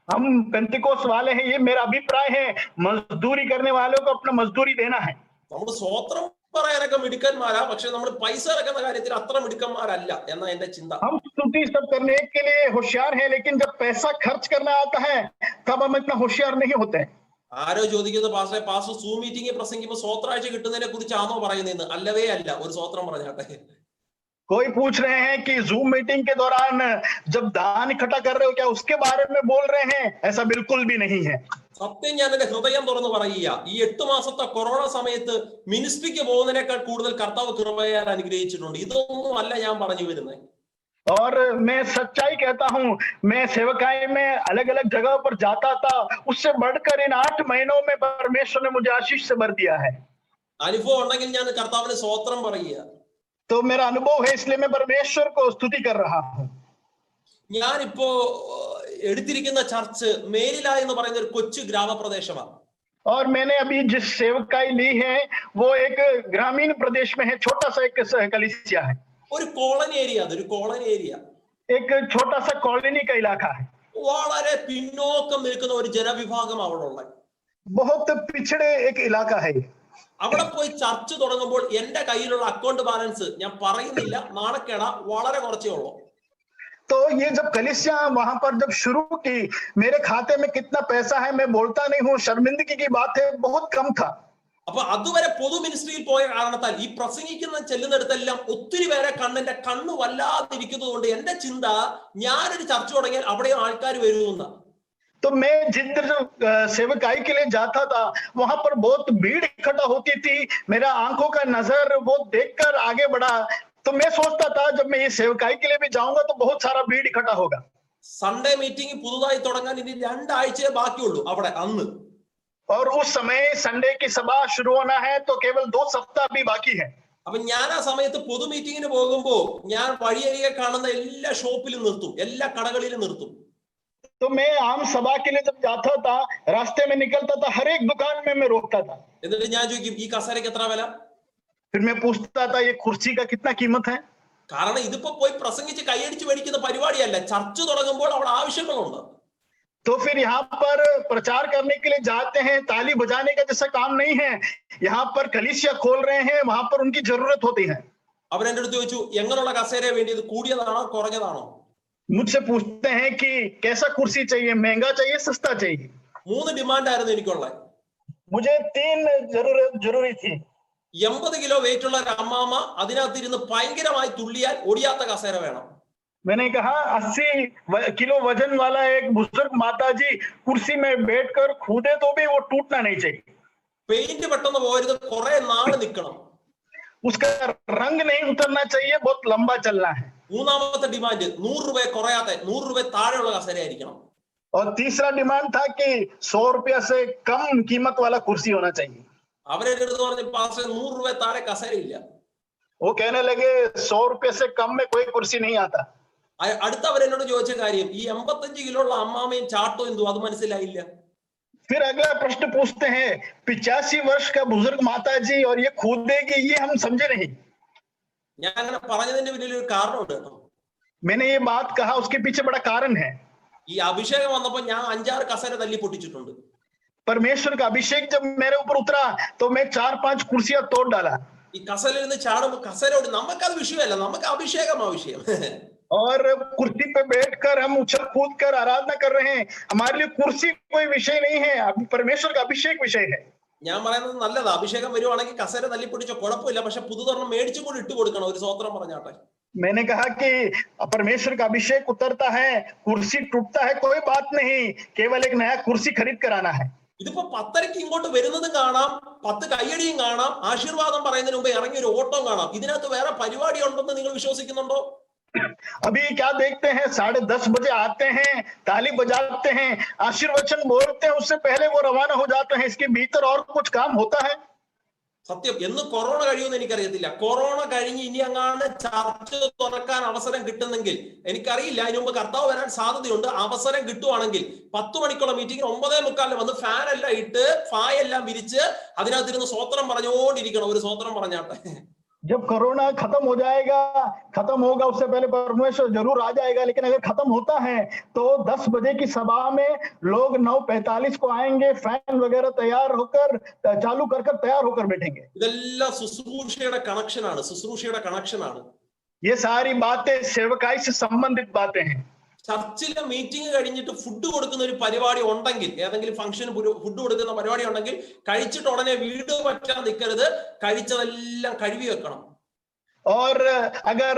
Speaker 2: हम पेंतिकोस्त वाले हैं, ये मेरा अभिप्राय है, मजदूरी करने वालों को अपना मजदूरी देना है।
Speaker 1: നമ്മൾ സ്വോത്രം പറയാനൊക്കെ മിടുക്കന്മാരാ, പക്ഷെ നമ്മൾ പൈസ ഇറക്കുന്ന കാര്യത്തിൽ അത്ര മിടുക്കന്മാരല്ല എന്നാ എന്റെ ചിന്ത.
Speaker 2: हम स्तुति सब करने के लिए होशियार हैं, लेकिन जब पैसा खर्च करना आता है तब हम इतना होशियार नहीं होते।
Speaker 1: ആരോ ചോദിക്കുന്നത്, പാസ്റ്റർ സൂം മീറ്റിംഗ് പ്രസംഗിക്കുമ്പോൾ സ്വോത്രാഴ്ച കിട്ടുന്നതിനെ കുറിച്ചാണോ പറയുന്നതെന്ന്? അല്ലവേ അല്ല. ഒരു സ്വോത്രം പറഞ്ഞാട്ടെ.
Speaker 2: कोई पूछ रहे हैं कि जूम मीटिंग के दौरान जब दान इकट्ठा कर रहे हो क्या उसके बारे में बोल रहे हैं? ऐसा बिल्कुल भी नहीं है।
Speaker 1: സത്യം ഞാൻ എന്റെ ഹൃദയം തുറന്ന് പറയുക, ഈ 8 മാസത്തെ കൊറോണ സമയത്ത് മിനിസ്ട്രിക്ക് പോകുന്നതിനേക്കാൾ കൂടുതൽ കർത്താവ് കൃപയാൽ അനുഗ്രഹിച്ചിട്ടുണ്ട്. ഇതൊന്നും അല്ല ഞാൻ പറഞ്ഞു വരുന്നത്.
Speaker 2: और मैं सच्चाई कहता हूं, मैं सेवकाई में अलग अलग जगह पर जाता था, उससे बढ़कर इन 8 महीनों में परमेश्वर ने मुझे आशीष से भर दिया है।
Speaker 1: അനുഭവം ഉണ്ടെങ്കിൽ ഞാൻ കർത്താവിന് സ്തോത്രം പറയുക.
Speaker 2: तो मेरा अनुभव है, इसलिए मैं परमेश्वर को स्तुति कर रहा हूं।
Speaker 1: ഞാനിപ്പോ എടുത്തിരിക്കുന്ന ചർച്ച് മേരില എന്ന് പറയുന്ന ഒരു കൊച്ചു ഗ്രാമപ്രദേശമാണ്.
Speaker 2: और मैंने अभी जिस सेवकाई ली है वो एक ग्रामीण प्रदेश में है, छोटा सा एक कलीसिया है,
Speaker 1: ഒരു കോളനി ഏരിയ, അതൊരു കോളനി ഏരിയ,
Speaker 2: एक छोटा सा कॉलोनी का इलाका है।
Speaker 1: വളരെ പിന്നോക്കം നിൽക്കുന്ന ഒരു ജനവിഭാഗം അവിടെ ഉള്ളത്,
Speaker 2: बहुत पिछड़े एक इलाका है।
Speaker 1: അവിടെ പോയി ചർച്ച് തുടങ്ങുമ്പോൾ എന്റെ കയ്യിലുള്ള അക്കൗണ്ട് ബാലൻസ് ഞാൻ പറയുന്നില്ല, നാണക്കേട, വളരെ കുറച്ചേ ഉള്ളൂ.
Speaker 2: तो ये जब कलीसिया वहां पर जब शुरू की, मेरे खाते में कितना पैसा है मैं बोलता नहीं हूँ, शर्मिंदगी की बात है, बहुत कम था।
Speaker 1: അപ്പൊ അതുവരെ പൊതു മിനിസ്ട്രിയിൽ പോയ കാരണത്താൽ ഈ പ്രസംഗിക്കുന്ന ചെല്ലുന്നിടത്തെല്ലാം ഒത്തിരി പേരെ കണ്ണിന്റെ കണ്ണ് വല്ലാതിരിക്കുന്നത് കൊണ്ട് എന്റെ ചിന്ത ഞാനൊരു ചർച്ച തുടങ്ങിയാൽ അവിടെയും ആൾക്കാർ വരുമെന്ന.
Speaker 2: तो मैं जिधर सेवकाई के लिए जाता था वहां पर बहुत भीड़ इकट्ठा होती थी, मेरा आंखों का नजर वो देखकर आगे बढ़ा, तो मैं सोचता था जब मैं ये सेवकाई के लिए भी जाऊंगा तो बहुत सारा भीड़ इकट्ठा होगा।
Speaker 1: സൺഡേ മീറ്റിംഗ് പുതുതായി തുടങ്ങാൻ ഇനി 2 ആഴ്ചയെ ബാക്കിയുള്ളൂ അവിടെ അന്ന്.
Speaker 2: और उस समय संडे की सभा शुरू होना है तो केवल 2 सप्ताह भी बाकी है।
Speaker 1: അപ്പൊ ഞാൻ ആ സമയത്ത് പൊതു മീറ്റിങ്ങിന് പോകുമ്പോ ഞാൻ വഴിയരികെ കാണുന്ന എല്ലാ ഷോപ്പിലും നിർത്തും, എല്ലാ കടകളിലും നിർത്തും.
Speaker 2: तो मैं आम सभा के लिए जब जाता था, रास्ते में निकलता था, हर एक दुकान में मैं रोकता था।
Speaker 1: എന്നിട്ട് ഞാൻ ചോദിക്കും ഈ കസേരയ്ക്ക് എത്ര വില?
Speaker 2: फिर मैं पूछता था ये कुर्सी का कितना कीमत है।
Speaker 1: കാരണം ഇതിപ്പോ പോയി പ്രസംഗിച്ച് കൈയടിച്ച് മേടിക്കുന്ന പരിപാടിയല്ല, ചർച്ച തുടങ്ങുമ്പോൾ അവിടെ ആവശ്യങ്ങളുണ്ട്.
Speaker 2: तो फिर यहाँ पर प्रचार करने के लिए जाते हैं, ताली बजाने का जैसा काम नहीं है, यहाँ पर कलीसिया खोल रहे हैं, वहां पर उनकी जरूरत होती है।
Speaker 1: അവരെന്റെ അടുത്ത് ചോദിച്ചു എങ്ങനെയുള്ള കസേര വേണ്ടിയത്, കൂടിയതാണോ കുറഞ്ഞതാണോ?
Speaker 2: मुझसे पूछते हैं कि कैसा कुर्सी चाहिए, महंगा चाहिए सस्ता चाहिए।
Speaker 1: 3 ഡിമാൻഡ് ആയിരുന്നു എനിക്കുള്ളത്.
Speaker 2: मुझे 3 जरूरी थी।
Speaker 1: 80 കിലോ വെയിറ്റ് ഉള്ള ഒരു അമ്മാമ അതിനകത്തിരുന്ന് ഭയങ്കരമായി തുള്ളിയാൽ ഒടിയാത്ത കസേര വേണം.
Speaker 2: मैंने कहा 80 किलो वजन वाला एक बुजुर्ग माताजी कुर्सी में बैठकर कूदे तो भी वो टूटना नहीं चाहिए।
Speaker 1: പെയിന്റ് പെട്ടെന്ന് പോകരുത്, കുറെ നാള് നിൽക്കണം.
Speaker 2: उसका रंग नहीं उतरना चाहिए, बहुत लंबा चलना है।
Speaker 1: മൂന്നാമത്തെ ഡിമാൻഡ് 100 രൂപ കുറയാത്ത 100 രൂപ താഴെയുള്ള കസേര ആയിരിക്കണം.
Speaker 2: और तीसरा डिमांड था कि 100 रुपया से कम कीमत वाला कुर्सी होना चाहिए।
Speaker 1: അവരെന്റെ അടുത്ത് പറഞ്ഞു പാസ്റ്റർ 100 രൂപ താഴെ കസേര ഇല്ല.
Speaker 2: वो कहने लगे 100 रुपये से कम में कोई कुर्सी नहीं आता।
Speaker 1: അടുത്ത അവരെന്നോട് ചോദിച്ച കാര്യം ഈ 85 കിലോ ഉള്ള അമ്മാമയും ചാട്ടോ എന്തോ അത് മനസ്സിലായില്ല.
Speaker 2: फिर अगला प्रश्न पूछते हैं 85 वर्ष का बुजुर्ग माताजी और ये कूदेगी, ये हम समझे नहीं।
Speaker 1: ഞാൻ അങ്ങനെ പറഞ്ഞതിന്റെ പിന്നിൽ ഒരു കാരണമുണ്ട് കേട്ടോ.
Speaker 2: मैंने ये बात कहा, उसके पीछे बड़ा कारण है।
Speaker 1: ഈ അഭിഷേകം വന്നപ്പോ ഞാൻ 5-6 കസേര തല്ലി പൊട്ടിച്ചിട്ടുണ്ട്.
Speaker 2: परमेश्वर का अभिषेक जब मेरे ऊपर उतरा तो मैं 4-5 कुर्सियां तोड़ डाला।
Speaker 1: ഈ കസേരയിൽ നിന്ന് ചാടുമ്പോ കസേരയോട് നമുക്കത് വിഷയമല്ല, നമുക്ക് അഭിഷേകമാ വിഷയം.
Speaker 2: और कुर्सी पे बैठकर हम उछल कूद कर आराधना कर रहे हैं, हमारे लिए कुर्सी कोई विषय नहीं है, अभी परमेश्वर का अभिषेक विषय है।
Speaker 1: ഞാൻ പറയുന്നത് നല്ലതാ, അഭിഷേകം വരുവാണെങ്കിൽ കസേര തല്ലി പൊട്ടിച്ച കുഴപ്പമില്ല, പക്ഷെ പുതുതൊരെണ്ണം മേടിച്ചും കൂടി ഇട്ട് കൊടുക്കണം. ഒരു സ്വോത്രം പറഞ്ഞാട്ടെ.
Speaker 2: मैंने कहा कि परमेश्वर का अभिषेक उतरता है, कुर्सी टूटता है, कोई बात नहीं, केवल एक नया कुर्सी खरीद कर आना है।
Speaker 1: ഇതിപ്പോ 10:30 ഇങ്ങോട്ട് വരുന്നതും കാണാം, 10 കയ്യടിയും കാണാം, ആശീർവാദം പറയുന്നതിന് മുമ്പ് ഇറങ്ങി ഒരു ഓട്ടം കാണാം. ഇതിനകത്ത് വേറെ പരിപാടി ഉണ്ടെന്ന് നിങ്ങൾ വിശ്വസിക്കുന്നുണ്ടോ?
Speaker 2: अभी क्या देखते हैं, 10:30 बजे आते हैं, ताली बजाते हैं, आशीर्वचन बोलते हैं, उससे पहले वो रवाना हो जाते हैं, इसके भीतर और कुछ काम होता है।
Speaker 1: സത്യം, എന്ന് കൊറോണ കഴിയുമെന്ന് എനിക്കറിയത്തില്ല. കൊറോണ കഴിഞ്ഞ് ഇനി അങ്ങാണ് ചർച്ച തുറക്കാൻ അവസരം കിട്ടുന്നെങ്കിൽ എനിക്കറിയില്ല. അതിന് മുമ്പ് കർത്താവ് വരാൻ സാധ്യതയുണ്ട്. അവസരം കിട്ടുവാണെങ്കിൽ 10 മണിക്കുള്ള മീറ്റിംഗ് 9:45 വന്ന് ഫാൻ എല്ലാം ഇട്ട് ഫായ എല്ലാം വിരിച്ച് അതിനകത്തിരുന്ന് സ്വോത്രം പറഞ്ഞുകൊണ്ടിരിക്കണം. ഒരു സ്വോത്രം പറഞ്ഞാട്ടെ.
Speaker 2: जब कोरोना खत्म हो जाएगा, खत्म होगा उससे पहले परमेश्वर जरूर आ जाएगा, लेकिन अगर खत्म होता है तो 10 बजे की सभा में लोग 9:45 को आएंगे, फैन वगैरह तैयार होकर चालू कर तैयार होकर बैठेंगे।
Speaker 1: ഇതെല്ലാം ശുശ്രൂഷയുടെ കണക്ഷനാണ്, ശുശ്രൂഷയുടെ കണക്ഷനാണ്.
Speaker 2: ये सारी बातें सेवकाई से संबंधित बातें हैं।
Speaker 1: ചർച്ചിലെ മീറ്റിംഗ് കഴിഞ്ഞിട്ട് ഫുഡ് കൊടുക്കുന്ന ഒരു പരിപാടി ഉണ്ടെങ്കിൽ, ഏതെങ്കിലും ഫംഗ്ഷന് ഫുഡ് കൊടുക്കുന്ന പരിപാടി ഉണ്ടെങ്കിൽ കഴിച്ചിട്ട് ഉടനെ വീട് പറ്റാൻ നിൽക്കരുത്, കഴിച്ചതെല്ലാം കഴുകി വെക്കണം.
Speaker 2: और अगर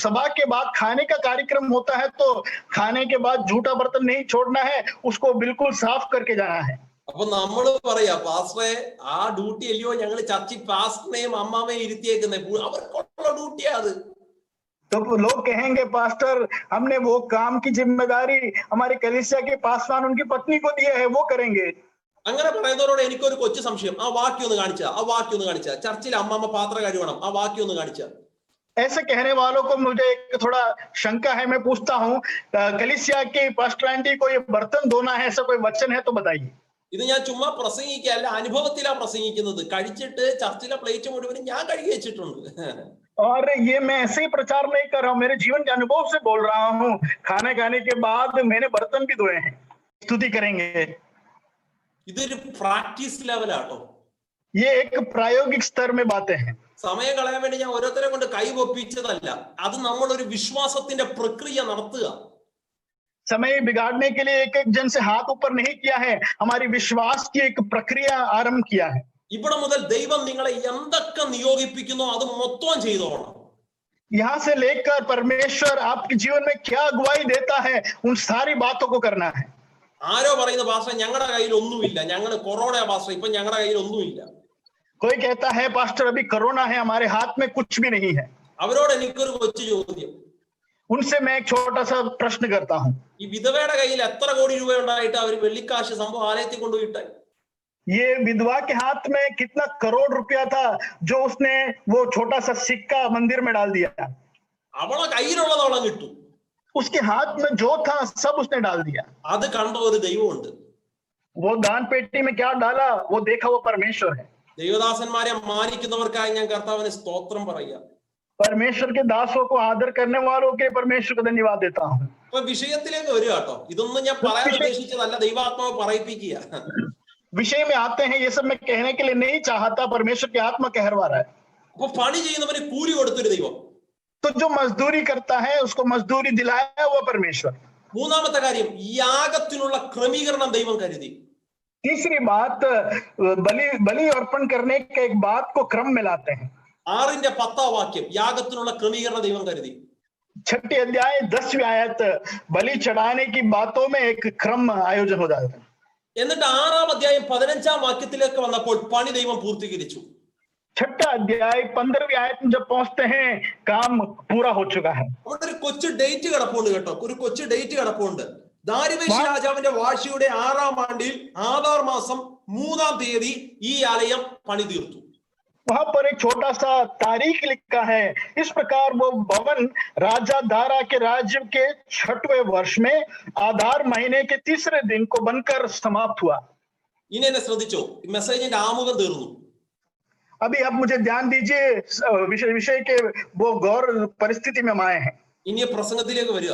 Speaker 2: सभा के बाद खाने का कार्यक्रम होता है तो खाने के बाद झूठा बर्तन नहीं छोड़ना है, उसको बिल्कुल साफ करके जाना है।
Speaker 1: അപ്പൊ നമ്മള് പറയാ പാസ്റ്ററെ ആ ഡ്യൂട്ടി അല്ലയോ ഞങ്ങൾ ചർച്ചിൽ പാസ്റ്ററിനെയും അമ്മാമയും ഇരുത്തിയേക്കുന്നത്, അവർക്കുള്ള ഡ്യൂട്ടിയാ അത്.
Speaker 2: तो लोग कहेंगे पास्टर हमने वो काम की जिम्मेदारी हमारे कलीसिया के पासवान उनकी पत्नी को दिया है, वो करेंगे।
Speaker 1: അങ്ങനെ പറയുന്നവരോട് എനിക്കൊരു കൊച്ചു സംശയം, ആ വാക്യം ഒന്ന് കാണിച്ചാ ചർച്ചിൽ അമ്മാമ്മ പാത്ര കഴുകണം, ആ വാക്യം ഒന്ന് കാണിച്ചാ.
Speaker 2: ऐसे कहने वालों को मुझे एक थोड़ा शंका है, मैं पूछता हूँ कलीसिया के पास्टर आंटी को ये बर्तन धोना है, ऐसा कोई वचन है तो बताइए।
Speaker 1: ഇത് ഞാൻ ചുമ്മാ പ്രസംഗിക്കല്ല, അനുഭവത്തിലാ പ്രസംഗിക്കുന്നത്. കഴിച്ചിട്ട് ചർച്ചിലെ പ്ലേറ്റ് മുഴുവനും ഞാൻ കഴുകി വെച്ചിട്ടുണ്ട്.
Speaker 2: और ये मैं ऐसे ही प्रचार नहीं कर रहा हूँ, मेरे जीवन के अनुभव से बोल रहा हूँ। खाना खाने के बाद मैंने बर्तन भी धोए हैं। स्तुति करेंगे।
Speaker 1: ഇതൊരു പ്രാക്ടീസ് ലെവലാട്ടോ.
Speaker 2: ये एक प्रायोगिक स्तर में बातें हैं।
Speaker 1: സമയം കളയാൻ വേണ്ടി ഞാൻ ഓരോരുത്തരെ കൊണ്ട് കൈ ഒപ്പിച്ചതല്ല, അത് നമ്മളൊരു വിശ്വാസത്തിന്റെ പ്രക്രിയ നടത്തുക.
Speaker 2: समय बिगाड़ने के लिए एक एक जन से हाथ ऊपर नहीं किया है, हमारी विश्वास की एक प्रक्रिया आरंभ किया है।
Speaker 1: ഇവിടെ മുതൽ ദൈവം നിങ്ങളെ എന്തൊക്കെ നിയോഗിപ്പിക്കുന്നോ അത് മൊത്തം ചെയ്തോണം.
Speaker 2: यहाँ से लेकर परमेश्वर आपके जीवन में क्या अगुवाई देता है, उन सारी बातों को करना है।
Speaker 1: ആരോ പറയുന്ന പാസ്റ്റർ ഞങ്ങളുടെ കയ്യിൽ ഒന്നുമില്ല, ഞങ്ങൾ കൊറോണ പാസ്റ്റർ, ഇപ്പൊ ഞങ്ങളുടെ കയ്യിൽ ഒന്നുമില്ല.
Speaker 2: कोई कहता है पास्टर अभी कोरोना है, हमारे हाथ में कुछ भी नहीं है।
Speaker 1: അവരോട് എനിക്കൊരു കൊച്ചു ചോദ്യം,
Speaker 2: उनसे मैं एक छोटा सा प्रश्न करता हूँ।
Speaker 1: ഈ വിധവയുടെ കയ്യിൽ എത്ര കോടി രൂപ ഉണ്ടായിട്ട് അവർ വെള്ളിക്കാശ് സംഭവം ആലയത്തിൽ കൊണ്ടുപോയിട്ടെ?
Speaker 2: ये विधवा के हाथ में कितना करोड़ रुपया था जो उसने वो छोटा सा सिक्का मंदिर में डाल दिया।
Speaker 1: അവളെ കയ്യിലുള്ളതോളം കിട്ടും.
Speaker 2: उसके हाथ में जो था सब उसने डाल दिया।
Speaker 1: അത് കണ്ട ഒരു ദൈവമുണ്ട്.
Speaker 2: वो दान पेटी में क्या डाला वो देखा वो परमेश्वर है।
Speaker 1: ദൈവദാസന്മാരെ മാനിക്കുന്നവർക്കായി ഞാൻ കർത്താവിന് സ്തോത്രം പറയാം.
Speaker 2: परमेश्वर के दासों को आदर करने वालों के परमेश्वर को धन्यवाद देता हूँ।
Speaker 1: അപ്പൊ വിഷയത്തിലേക്ക് വരിക കേട്ടോ. ഇതൊന്നും ഞാൻ പറയാൻ ഉദ്ദേശിച്ചതല്ല, ദൈവാത്മാവ് പറയിപ്പിക്കുക.
Speaker 2: विषय में आते हैं, ये सब मैं कहने के लिए नहीं चाहता, परमेश्वर की आत्मा कहरवा रहा है।
Speaker 1: അപ്പൊ പണി ചെയ്യുന്നവന് കൂലി കൊടുത്തൊരു ദൈവം.
Speaker 2: तो जो मजदूरी करता है उसको मजदूरी दिलाया वो परमेश्वर।
Speaker 1: മൂന്നാമത്തെ കാര്യം, യാഗത്തിനുള്ള ക്രമീകരണം ദൈവം കരുതി.
Speaker 2: तीसरी बात, बलि अर्पण करने के एक बात को क्रम में लाते हैं।
Speaker 1: 6:10 വാക്യം, യാഗത്തിനുള്ള ക്രമീകരണം ദൈവം കരുതി.
Speaker 2: 6 अध्याय 10वीं आयत, बलि चढ़ाने की बातों में एक क्रम आयोजन हो जाता है।
Speaker 1: എന്നിട്ട് 6-ാം അധ്യായം 15-ാം വാക്യത്തിലേക്ക് വന്നപ്പോൾ പണി ദൈവം പൂർത്തീകരിച്ചു.
Speaker 2: 6 अध्याय 15वीं आयत में जब पहुंचते हैं काम पूरा हो चुका है।
Speaker 1: അവിടെ ഒരു കൊച്ചു ഡേറ്റ് കിടപ്പുണ്ട് കേട്ടോ, ഒരു കൊച്ചു ഡേറ്റ് കിടപ്പുണ്ട്. ദാരിവേശ് രാജാവിന്റെ വാഴ്ചയുടെ 6-ാം ആണ്ടിൽ ആദാർ മാസം 3-ാം തീയതി ഈ ആലയം പണി തീർത്തു.
Speaker 2: वहां पर एक छोटा सा तारीख लिखा है, इस प्रकार वो भवन राजा दारा के राज्य के 6वें वर्ष में आधार महीने के 3रे दिन को बनकर समाप्त हुआ।
Speaker 1: ഇനി എന്നെ ശ്രദ്ധിച്ചോ, മെസ്സേജിന്റെ ആമുഖം തീർന്നു.
Speaker 2: अभी आप मुझे ध्यान दीजिए, विषय के वो गौर परिस्थिति में हम आए हैं।
Speaker 1: ഇനി പ്രസംഗത്തിലേക്ക് വരിക.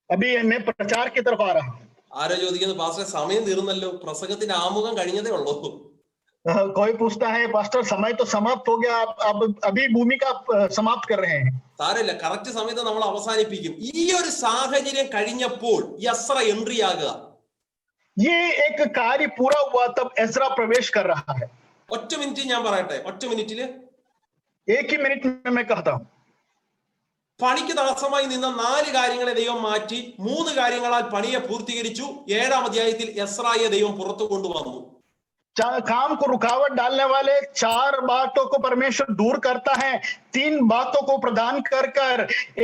Speaker 2: अभी मैं प्रचार की तरफ आ रहा हूँ।
Speaker 1: ആരോ ചോദിക്കുന്നത്, പാസ്റ്റർ സമയം തീർന്നല്ലോ, പ്രസംഗത്തിന്റെ ആമുഖം കഴിഞ്ഞതേ ഉള്ളൂ.
Speaker 2: कोई पूछता है पास्टर समय तो समाप्त हो गया, आप अभी भूमिका समाप्त कर रहे हैं।
Speaker 1: സാരമില്ല, കറക്റ്റ് സമയത്ത് നമ്മൾ അവസാനിപ്പിക്കും. ഈ ഒരു സാഹചര്യം കഴിഞ്ഞപ്പോൾ യസ്ര എൻട്രി ആകുക.
Speaker 2: ये एक कार्य पूरा हुआ तब एज्रा प्रवेश कर रहा है।
Speaker 1: ഒറ്റ മിനിറ്റ് ഞാൻ പറയട്ടെ, ഒറ്റ മിനിറ്റില്
Speaker 2: एक ही मिनट में मैं कहता हूं,
Speaker 1: പണിക്ക് തടസ്സമായി നിന്ന 4 കാര്യങ്ങളെ ദൈവം മാറ്റി 3 കാര്യങ്ങളാൽ പണിയെ പൂർത്തീകരിച്ചു. 7-ാം അധ്യായത്തിൽ യസ്രായെ ദൈവം പുറത്തു കൊണ്ടുവന്നു.
Speaker 2: काम को रुकावट डालने वाले 4 बातों को परमेश्वर दूर करता है, 3 बातों को प्रदान कर कर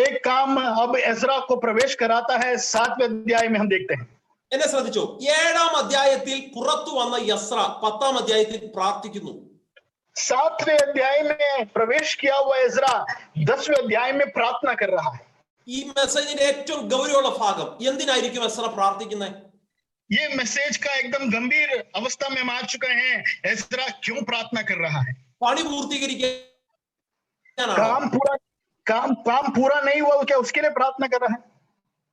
Speaker 2: एक काम अब एज्रा को प्रवेश कराता है। 7वें अध्याय में हम देखते हैं।
Speaker 1: എന്നെ ശ്രദ്ധിച്ചോ, 7-ാം അധ്യായത്തിൽ പുറത്തു വന്ന യസ്ര 10-ാം അധ്യായത്തിൽ പ്രാർത്ഥിക്കുന്നു.
Speaker 2: 7वें अध्याय में प्रवेश किया हुआ एज्रा 10वें अध्याय में प्रार्थना कर रहा है।
Speaker 1: ഈ മെസ്സേജിന്റെ ഏറ്റവും ഗൗരവമുള്ള ഭാഗം, എന്തിനായിരിക്കും യസ്ര പ്രാർത്ഥിക്കുന്നത്?
Speaker 2: ये मैसेज का एकदम गंभीर अवस्था में हम आ चुके हैं। एज्रा क्यों प्रार्थना कर रहा है?
Speaker 1: പണി പൂർത്തീകരിക്കാൻ
Speaker 2: काम पूरा नहीं हुआ क्या उसके लिए प्रार्थना कर रहा है?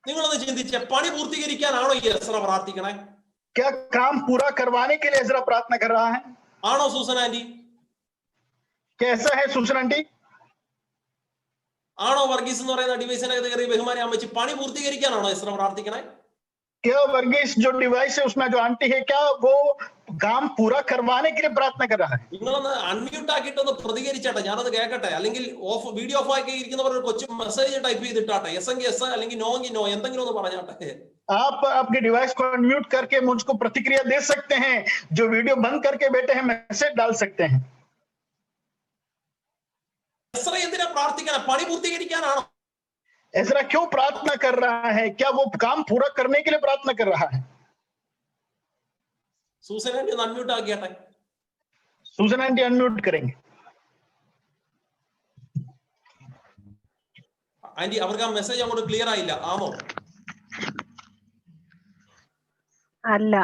Speaker 1: നിങ്ങളൊന്ന് ചിന്തിച്ചേ, പണി പൂർത്തീകരിക്കാനാണോ ഈ യസ്ര പ്രാർത്ഥിക്കണേ?
Speaker 2: क्या काम पूरा करवाने के लिए एज्रा प्रार्थना कर रहा है?
Speaker 1: ആണോ സൂസൻ ആന്റി?
Speaker 2: कैसा है सुसन आंटी?
Speaker 1: ആണോ വർഗീസ് എന്ന് പറയുന്ന ഡിവൈസിനകത്ത് കയറി ബഹുമാനി അമ്മച്ചി? പണി പൂർത്തീകരിക്കാനാണോ യസ്ര പ്രാർത്ഥിക്കണേ?
Speaker 2: क्या वर्गीस जो डिवाइस है उसमें जो आंटी है क्या वो काम पूरा करवाने के लिए प्रार्थना कर रहा है?
Speaker 1: നിങ്ങളൊന്ന് അൺമ്യൂട്ട് ആക്കിയിട്ടൊന്ന് പ്രതികരിച്ചാട്ടെ, ഞാനത് കേൾക്കട്ടെ. അല്ലെങ്കിൽ വീഡിയോ ഓഫ് ആക്കി ഇരിക്കുന്നവർ ഒരു കൊച്ചു മെസ്സേജ് ടൈപ്പ് ചെയ്തിട്ടാട്ടെ, എസ് എങ്കിൽ എസ് അല്ലെങ്കിൽ നോ എങ്കിൽ നോ, എന്തെങ്കിലും ഒന്ന് പറഞ്ഞാട്ടെ.
Speaker 2: आप आपके डिवाइस को अनम्यूट करके मुझको प्रतिक्रिया दे सकते हैं. जो वीडियो बंद करके बैठे हैं मैसेज डाल सकते हैं.
Speaker 1: എസ്ര എന്തിനാ പ്രാർത്ഥിക്കണം? പണി പൂർത്തീകരിക്കാനാണോ?
Speaker 2: एजरा क्यों प्रार्थना कर रहा है? क्या वो काम पूरा करने के लिए प्रार्थना कर रहा है?
Speaker 1: സൂസനെ ഒന്ന് അൺമ്യൂട്ട് ആക്കിയാട്ടെ.
Speaker 2: सुजन आंटी अनम्यूट करेंगे.
Speaker 1: ആന്റി, അവർക്ക് ആ മെസ്സേജ് അങ്ങോട്ട് ക്ലിയർ ആയില്ല. ആമോ?
Speaker 3: അല്ല.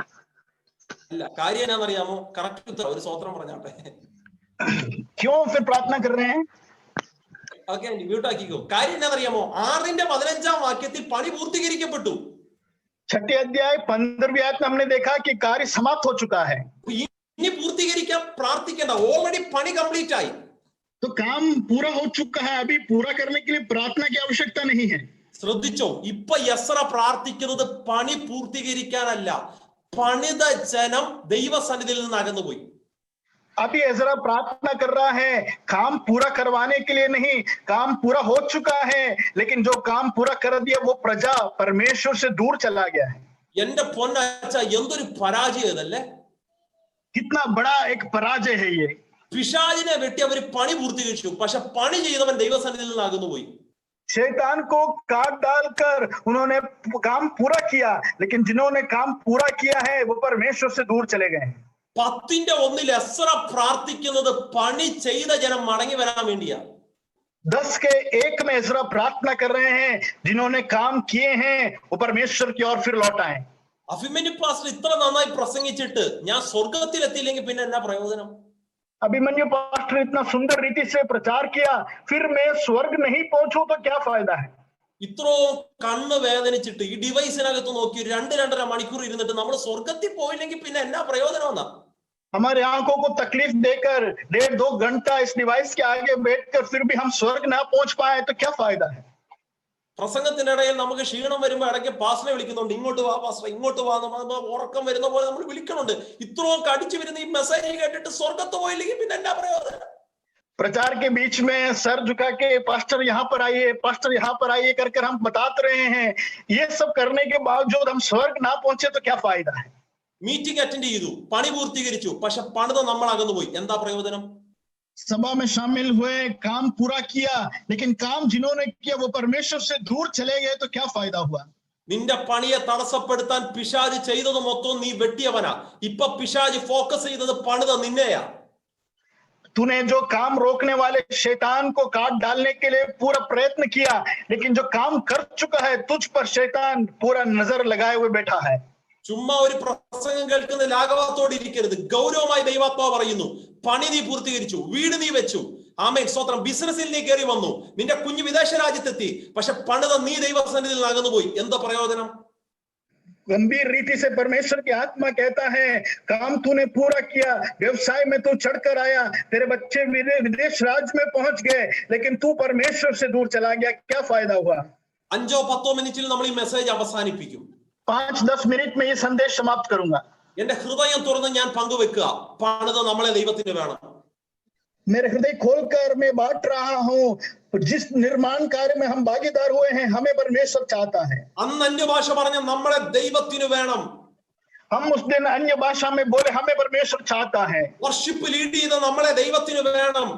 Speaker 1: അല്ല. കാര്യം എന്നാണെന്നറിയാമോ? കറക്റ്റ് ഉത്തരം ഒരു സ്വോത്രം പറഞ്ഞാട്ടെ.
Speaker 2: क्यों फिर प्रार्थना कर रहे हैं?
Speaker 1: ഓക്കെ ആന്റി, മ്യൂട്ട് ആക്കിക്കോ. കാര്യം എന്നാണെന്നറിയാമോ? 6:15 വാക്യത്തിൽ പണി പൂർത്തീകരിക്കപ്പെട്ടു.
Speaker 2: छठे अध्याय 15वीं आयत में हमने देखा कि कार्य समाप्त हो चुका है.
Speaker 1: ഇനി പൂർത്തീകരിക്കാൻ പ്രാർത്ഥിക്കേണ്ട, ഓൾറെഡി പണി കംപ്ലീറ്റ് ആയി.
Speaker 2: तो काम पूरा हो चुका है, अभी पूरा करने के लिए प्रार्थना की आवश्यकता नहीं है.
Speaker 1: ശ്രദ്ധിച്ചോ, ഇപ്പൊ എസ്ര പ്രാർത്ഥിക്കുന്നത് പണി പൂർത്തീകരിക്കാനല്ല, പണിത ജനം ദൈവസന്നിധിയിൽ നിന്ന് അകന്നുപോയി.
Speaker 2: अभी एजरा प्रार्थना कर रहा है काम पूरा करवाने के लिए नहीं, काम पूरा हो चुका है, लेकिन जो काम पूरा कर दिया वो प्रजा परमेश्वर से दूर चला गया है.
Speaker 1: എന്റെ പൊന്നച്ച, എന്തൊരു പരാജയതല്ലേ!
Speaker 2: कितना बड़ा एक पराजय है ये.
Speaker 1: പിശാചിനെ വെട്ടി അവർ പണി പൂർത്തീകരിച്ചു, പക്ഷെ പണി ചെയ്തവൻ ദൈവസന്നിധിയിൽ നിന്ന് അകന്നുപോയി.
Speaker 2: शैतान को काट डालकर उन्होंने काम पूरा किया, लेकिन जिन्होंने काम पूरा किया है वो परमेश्वर से दूर चले गए हैं.
Speaker 1: 10:1 എസ്ര പ്രാർത്ഥിക്കുന്നത് പണി ചെയ്ത ജനം മടങ്ങി വരാൻ വേണ്ടിയാ.
Speaker 2: 10:1 में एजरा प्रार्थना कर रहे हैं जिन्होंने काम किए हैं वो परमेश्वर की ओर फिर लौट आए.
Speaker 1: അഭിമന്യു പാസ്റ്റർ ഇത്ര നന്നായി പ്രസംഗിച്ചിട്ട് ഞാൻ സ്വർഗത്തിൽ എത്തിയില്ലെങ്കിൽ പിന്നെ എന്നാ പ്രയോജനം?
Speaker 2: अभिमन्यु पास्टर इतना सुंदर रीति से प्रचार किया, फिर मैं स्वर्ग नहीं पहुंचूं तो क्या फायदा है?
Speaker 1: ഇത്രയും കണ്ണ് വേദനിച്ചിട്ട് ഈ ഡിവൈസിനകത്ത് നോക്കി 2-2.5 മണിക്കൂർ ഇരുന്നിട്ട് നമ്മൾ സ്വർഗത്തിൽ പോയില്ലെങ്കിൽ പിന്നെ എന്നാ പ്രയോജനം എന്നാ?
Speaker 2: हमारे आंखों को तकलीफ देकर 1.5-2 घंटा इस डिवाइस के आगे बैठकर फिर भी हम स्वर्ग ना पहुंच पाए तो क्या फायदा है?
Speaker 1: പ്രസംഗത്തിനിടയിൽ നമുക്ക് ക്ഷീണം വരുമ്പോൾ ഇടയ്ക്ക് പാസ്റ്ററെ വിളിക്കുന്നുണ്ട്, ഇങ്ങോട്ട് വാ പാസ്റ്റർ, ഇങ്ങോട്ട് വാ. ഉറക്കം വരുന്ന പോലെ നമ്മൾ വിളിക്കുന്നുണ്ട്. ഇത്രയും കടിച്ചു വരുന്ന ഈ മെസ്സേജ് കേട്ടിട്ട് സ്വർഗത്ത് പോയില്ലെങ്കിൽ പിന്നെ എന്നാ പ്രയോജനം?
Speaker 2: प्रचार के बीच में सर झुका के पास्टर यहाँ पर आइए, पास्टर यहाँ पर आइए कर हम बताते रहे हैं. ये सब करने के बावजूद हम स्वर्ग ना पहुंचे तो क्या फायदा है?
Speaker 1: മീറ്റിംഗ് അറ്റൻഡ് ചെയ്തു, പണി പൂർത്തീകരിച്ചു, പക്ഷെ പണിത നമ്മൾ അകന്നുപോയി, എന്താ പ്രയോജനം?
Speaker 2: सभा में शामिल हुए, काम पूरा किया, लेकिन काम जिन्होंने किया वो परमेश्वर से दूर चले गए तो क्या फायदा हुआ?
Speaker 1: നിന്റെ പണിയെ തടസ്സപ്പെടുത്താൻ പിശാച് ചെയ്തത് മൊത്തം നീ വെട്ടിയവനാ. ഇപ്പൊ പിശാച് ഫോക്കസ് ചെയ്തത് പണിത നിന്നെയാ.
Speaker 2: तूने जो काम रोकने वाले शैतान को काट डालने के लिए पूरा प्रयत्न किया, लेकिन जो काम कर चुका है तुझ पर शैतान पूरा नजर लगाए हुए बैठा है.
Speaker 1: ചുമ്മാ ഒരു പ്രസംഗം കേൾക്കുന്ന ലാഘവത്തോടെ ഇരിക്കരുത്. ഗൗരവമായി ദൈവാത്മാവ് പറയുന്നു, പണി നീ പൂർത്തീകരിച്ചു, വീട് നീ വെച്ചു, ആമേൻ സ്തോത്രം, ബിസിനസ്സിൽ നീ കയറി വന്നു, നിന്റെ കുഞ്ഞു വിദേശ രാജ്യത്തെത്തി, പക്ഷെ പണിത നീ ദൈവസന്നിധിയിൽ അകന്നുപോയി, എന്താ പ്രയോജനം?
Speaker 2: गंभीर रीति से परमेश्वर की आत्मा कहता है काम तूने पूरा किया, व्यवसाय में तू चढ़कर आया, तेरे बच्चे विदेश राज्य में पहुंच गए, लेकिन तू परमेश्वर से दूर चला गया, क्या फायदा हुआ?
Speaker 1: 5-10 മിനിറ്റിൽ നമ്മൾ ഈ മെസ്സേജ് അവസാനിപ്പിക്കും.
Speaker 2: 5-10 मिनट में ये संदेश समाप्त करूंगा.
Speaker 1: എന്റെ ഹൃദയം തുറന്ന് ഞാൻ പങ്കുവെക്കുക, പണിത നമ്മളെ ദൈവത്തിന് വേണം.
Speaker 2: मेरे हृदय खोलकर मैं बांट रहा हूँ, जिस निर्माण कार्य में हम भागीदार हुए हैं हमें परमेश्वर चाहता है.
Speaker 1: അന്ന് അന്യഭാഷ പറഞ്ഞ നമ്മളെ ദൈവത്തിന് വേണം.
Speaker 2: हम उस दिन अन्य भाषा में बोले हमें परमेश्वर चाहता है.
Speaker 1: വർഷിപ്പ് ലീഡ് ചെയ്ത നമ്മളെ ദൈവത്തിന് വേണം.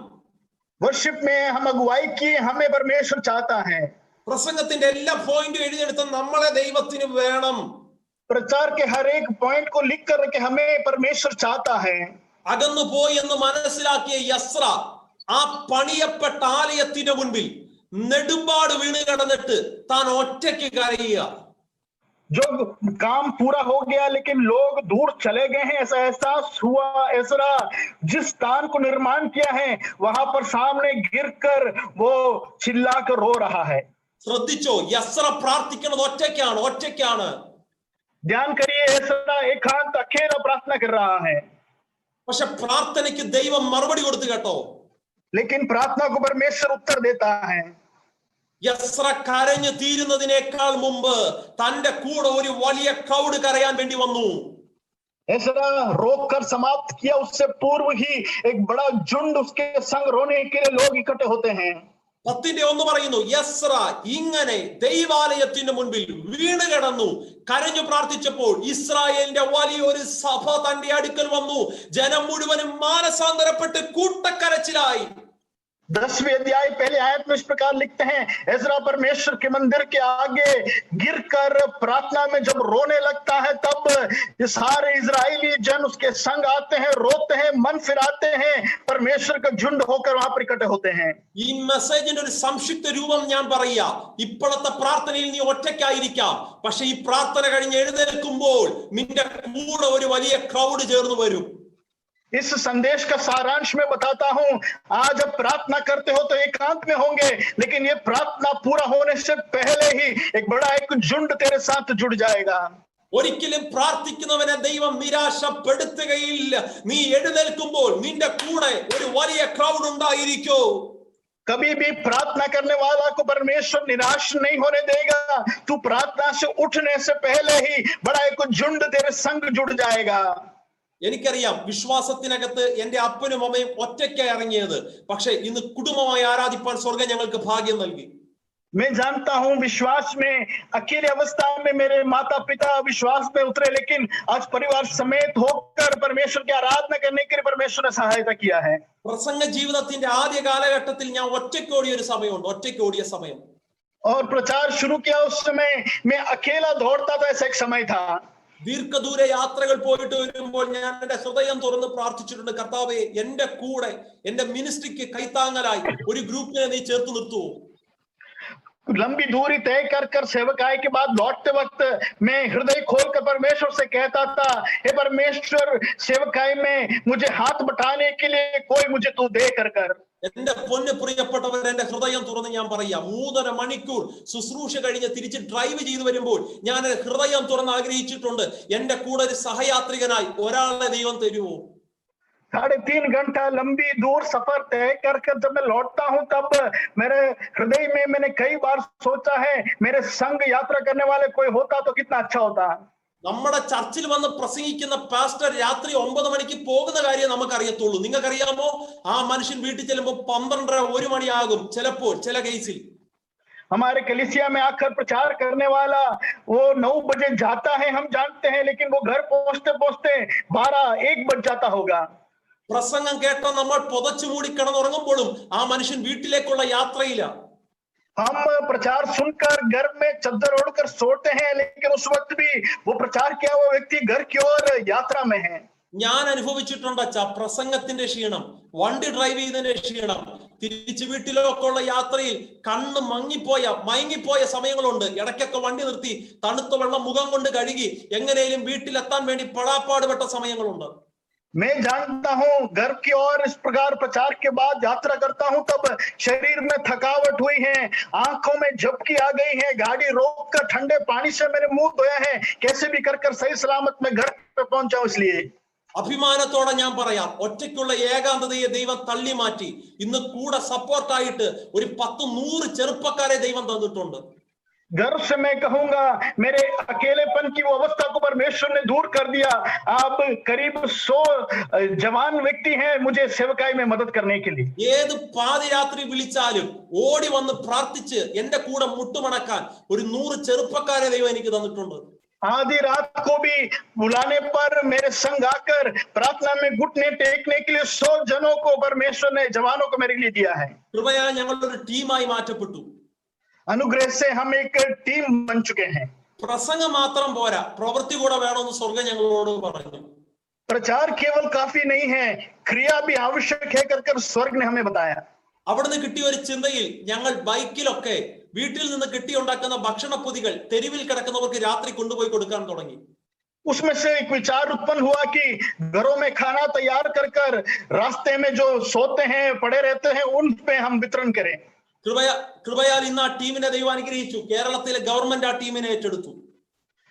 Speaker 2: वर्शिप में हम अगुवाई किए, हमें परमेश्वर चाहता है.
Speaker 1: പ്രസംഗത്തിന്റെ എല്ലാ പോയിന്റും എഴുതിയെടുത്ത നമ്മളെ ദൈവത്തിന് വേണം.
Speaker 2: प्रचार के हर एक पॉइंट को लिख कर रखे, हमें परमेश्वर चाहता है.
Speaker 1: അകന്നു പോയി എന്ന് മനസ്സിലാക്കിയ യസ്ര ആ പണിയപ്പെട്ട ആലയത്തിന്റെ മുൻപിൽ നെടുമ്പാട് വീണ് കിടന്നിട്ട് താൻ ഒറ്റയ്ക്ക് കരയുക.
Speaker 2: जो काम पूरा हो गया लेकिन लोग दूर चले गए हैं ऐसा एहसास हुआ. एजरा जिस स्थान को निर्माण किया है वहां पर सामने गिरकर वो चिल्लाकर रो रहा है.
Speaker 1: ശ്രദ്ധിച്ചോ, യസ്ര പ്രാർത്ഥിക്കുന്നത് ഒറ്റയ്ക്കാണ്.
Speaker 2: ध्यान करिए, एजरा एकांत अकेला प्रार्थना कर रहा है.
Speaker 1: പക്ഷെ പ്രാർത്ഥനയ്ക്ക് ദൈവം മറുപടി കൊടുത്തു കേട്ടോ.
Speaker 2: लेकिन प्रार्थना को परमेश्वर उत्तर देता है.
Speaker 1: യസ്ര കരഞ്ഞു തീരുന്നതിനേക്കാൾ മുമ്പ് തന്റെ കൂടെ ഒരു വലിയ ക്രൗഡ് കരയാൻ വേണ്ടി വന്നു.
Speaker 2: एसरा रोक कर समाप्त किया, उससे पूर्व ही एक बड़ा झुंड उसके संग रोने के लिए लोग इकट्ठे होते हैं.
Speaker 1: 10:1 പറയുന്നു, യസ്ര ഇങ്ങനെ ദൈവാലയത്തിന്റെ മുൻപിൽ വീണ് കിടന്നു കരഞ്ഞു പ്രാർത്ഥിച്ചപ്പോൾ ഇസ്രായേലിന്റെ വലിയൊരു സഭ തന്റെ അടുക്കൽ വന്നു. ജനം മുഴുവനും മാനസാന്തരപ്പെട്ട് കൂട്ടക്കരച്ചിലായി.
Speaker 2: 10वीं अध्याय पहले आयत में इस प्रकार लिखते हैं, एजरा परमेश्वर के मंदिर के आगे गिरकर प्रार्थना में जब रोने लगता है, तब ये सारे इजरायली जन उसके संग आते हैं, रोते हैं, मन फिराते हैं, परमेश्वर का झुंड होकर वहां पर इकट्ठे होते हैं.
Speaker 1: ഈ മെസ്സേജിന്റെ ഒരു സംക്ഷിപ്ത രൂപം ഞാൻ പറയാ. ഇപ്പോഴത്തെ പ്രാർത്ഥനയിൽ നീ ഒറ്റയ്ക്കായിരിക്കാം, പക്ഷെ ഈ പ്രാർത്ഥന കഴിഞ്ഞ് എഴുന്നേൽക്കുമ്പോൾ നിന്റെ കൂടെ ഒരു വലിയ ക്രൗഡ് ചേർന്ന് വരും.
Speaker 2: इस संदेश का सारांश में बताता हूं, आज अब प्रार्थना करते हो तो एकांत में होंगे, लेकिन ये प्रार्थना पूरा होने से पहले ही एक बड़ा एक झुंड तेरे साथ जुड़ जाएगा.
Speaker 1: ഒരിക്കലും പ്രാർത്ഥിക്കുന്നവനെ ദൈവം നിരാശപ്പെടുത്തുകയില്ല. നീ എഴുന്നേൽക്കുമ്പോൾ നിന്റെ കൂടെ ഒരു വലിയ ക്രൗഡ് ഉണ്ടായിരിക്കും.
Speaker 2: कभी भी प्रार्थना करने वाला को परमेश्वर निराश नहीं होने देगा. तू प्रार्थना से उठने से पहले ही बड़ा एक झुंड तेरे संग जुड़ जाएगा.
Speaker 1: എനിക്കറിയാം, വിശ്വാസത്തിനകത്ത് എന്റെ അപ്പനും അമ്മയും ഒറ്റയ്ക്കായി ഇറങ്ങിയത്, പക്ഷെ ഇന്ന് കുടുംബമായി ആരാധിപ്പാൻ സ്വർഗം ഞങ്ങൾക്ക് ഭാഗ്യം നൽകി.
Speaker 2: मैं जानता हूं विश्वास में अकेले अवस्था में मेरे माता पिता विश्वास में उतरे, लेकिन आज परिवार समेत होकर परमेश्वर की आराधना करने के लिए परमेश्वर ने सहायता किया है.
Speaker 1: പ്രസംഗ ജീവിതത്തിന്റെ ആദ്യ കാലഘട്ടത്തിൽ ഞാൻ ഒറ്റയ്ക്കോടിയ ഒരു സമയമുണ്ട്, ഒറ്റയ്ക്കോടിയ സമയം.
Speaker 2: और प्रचार शुरू किया उस समय मैं अकेला दौड़ता था, ऐसा एक समय था.
Speaker 1: ദീർഘദൂര യാത്രകൾ പോയിട്ട് വരുമ്പോൾ ഞാൻ എന്റെ ഹൃദയം തുറന്ന് പ്രാർത്ഥിച്ചിട്ടുണ്ട്, കർത്താവേ എന്റെ കൂടെ എന്റെ മിനിസ്ട്രിക്ക് കൈത്താങ്ങലായി ഒരു ഗ്രൂപ്പിനെ നീ ചേർത്ത് നിർത്തുവോ.
Speaker 2: लंबी दूरी तय कर कर सेवकाई के बाद लौटते वक्त मैं हृदय खोलकर परमेश्वर से कहता था, हे परमेश्वर, सेवकाई में मुझे हाथ बटाने के लिए कोई मुझे तू दे कर कर.
Speaker 1: എന്റെ പൊന്ന് പ്രിയപ്പെട്ടവർ, എന്റെ ഹൃദയം തുറന്ന് ഞാൻ പറയാം, 3.5 മണിക്കൂർ ശുശ്രൂഷ കഴിഞ്ഞ് തിരിച്ച് ഡ്രൈവ് ചെയ്ത് വരുമ്പോൾ ഞാൻ ഹൃദയം തുറന്ന് ആഗ്രഹിച്ചിട്ടുണ്ട്, എന്റെ കൂടെ ഒരു സഹയാത്രികനായി ഒരാളെ ദൈവം തരുമോ.
Speaker 2: 3.5 घंटा लंबी दूर सफर तय कर कर जब मैं लौटता हूं, तब मेरे हृदय में मैंने कई बार सोचा है, मेरे संग यात्रा करने वाले कोई होता तो कितना अच्छा होता.
Speaker 1: നമ്മുടെ ചർച്ചിൽ വന്ന് പ്രസംഗിക്കുന്ന പാസ്റ്റർ രാത്രി 9 മണിക്ക് പോകുന്ന കാര്യം നമുക്കറിയത്തുള്ളൂ. നിങ്ങൾക്കറിയാമോ, ആ മനുഷ്യൻ വീട്ടിൽ ചെല്ലുമ്പോൾ 12:30-1 മണിയാകും ചിലപ്പോൾ, ചില കേസിൽ.
Speaker 2: हमारे कलीसिया में आकर प्रचार करने वाला वो 9 बजे जाता है, हम जानते हैं, लेकिन वो घर पहुंचते पहुंचते 12-1 बज जाता होगा.
Speaker 1: പ്രസംഗം കേട്ട നമ്മൾ പുതച്ചു മൂടി കിടന്നുറങ്ങുമ്പോഴും ആ മനുഷ്യൻ വീട്ടിലേക്കുള്ള യാത്രയില്ല.
Speaker 2: हम प्रचार सुनकर घर में चद्दर ओढ़कर सोते हैं, लेकिन उस वक्त भी वो प्रचार किया वो व्यक्ति घर की ओर यात्रा में है.
Speaker 1: ഞാൻ അനുഭവിച്ചിട്ടുണ്ട് അച്ഛാ പ്രസംഗത്തിന്റെ ക്ഷീണം, വണ്ടി ഡ്രൈവ് ചെയ്തതിന്റെ ക്ഷീണം, തിരിച്ചു വീട്ടിലൊക്കെ ഉള്ള യാത്രയിൽ കണ്ണ് മയങ്ങിപ്പോയ സമയങ്ങളുണ്ട്. ഇടയ്ക്കൊക്കെ വണ്ടി നിർത്തി തണുത്ത വെള്ളം മുഖം കൊണ്ട് കഴുകി എങ്ങനെയും വീട്ടിലെത്താൻ വേണ്ടി പടാപ്പാട് പെട്ട സമയങ്ങളുണ്ട്.
Speaker 2: मैं जानता हूं घर की ओर इस प्रकार प्रचार के बाद यात्रा करता हूं, तब शरीर में थकावट हुई है, आंखों में झपकी आ गई है, गाड़ी रोककर ठंडे पानी से मैंने मुंह धोया है, कैसे भी कर सही सलामत मैं घर पे पहुंचा. इसलिए
Speaker 1: അഭിമാനത്തോടെ ഞാൻ പറയാം, ഒറ്റയ്ക്കുള്ള ഏകാന്തതയെ ദൈവം തള്ളി മാറ്റി ഇന്ന് കൂടെ സപ്പോർട്ടായിട്ട് ഒരു 10-100 ചെറുപ്പക്കാരെ ദൈവം തന്നിട്ടുണ്ട്.
Speaker 2: गर्व से मैं कहूंगा, मेरे अकेलेपन की वो अवस्था को परमेश्वर ने दूर कर दिया. अब करीब 100 जवान व्यक्ति हैं मुझे सेवकाई में मदद करने के लिए.
Speaker 1: ഏത് പാതിരാത്രി വിളിച്ചാലും ഓടി വന്ന് പ്രാർത്ഥിച്ച് എന്റെ കൂടെ മുട്ടുമടക്കാൻ ഒരു 100 ചെറുപ്പക്കാരെ ദൈവം എനിക്ക് തന്നിട്ടുണ്ട്.
Speaker 2: आधी रात को भी बुलाने पर मेरे संग आकर प्रार्थना में घुटने टेकने के लिए 100 जनों को परमेश्वर ने, जवानों को मेरे लिए दिया है.
Speaker 1: കൃപയാൽ ഞങ്ങൾ ഒരു ടീമായി മാറ്റപ്പെട്ടു.
Speaker 2: अनुग्रह से हम एक टीम बन चुके हैं.
Speaker 1: പ്രസംഗം മാത്രം പോരാ, പ്രവൃത്തി കൂടെ വേണമെന്ന് സ്വർഗം ഞങ്ങളോട് പറഞ്ഞു.
Speaker 2: प्रचार केवल काफी नहीं है, क्रिया भी आवश्यक है कर स्वर्ग ने हमें बताया.
Speaker 1: അവിടുന്ന് കിട്ടിയ ഒരു ചിന്തയിൽ ഞങ്ങൾ ബൈക്കിലൊക്കെ വീട്ടിൽ നിന്ന് കിട്ടിയുണ്ടാക്കുന്ന ഭക്ഷണപ്പൊതികൾ തെരുവിൽ കിടക്കുന്നവർക്ക് രാത്രി കൊണ്ടുപോയി കൊടുക്കാൻ തുടങ്ങി.
Speaker 2: उसमें से एक विचार उत्पन्न हुआ कि घरों में खाना तैयार कर रास्ते में जो सोते हैं पड़े रहते हैं उन पे हम वितरण करें.
Speaker 1: കൃപയാൽ ഇന്ന് ആ ടീമിനെ ദൈവം അനുഗ്രഹിച്ചു. കേരളത്തിലെ ഗവൺമെന്റ് ആ ടീമിനെ ഏറ്റെടുത്തു.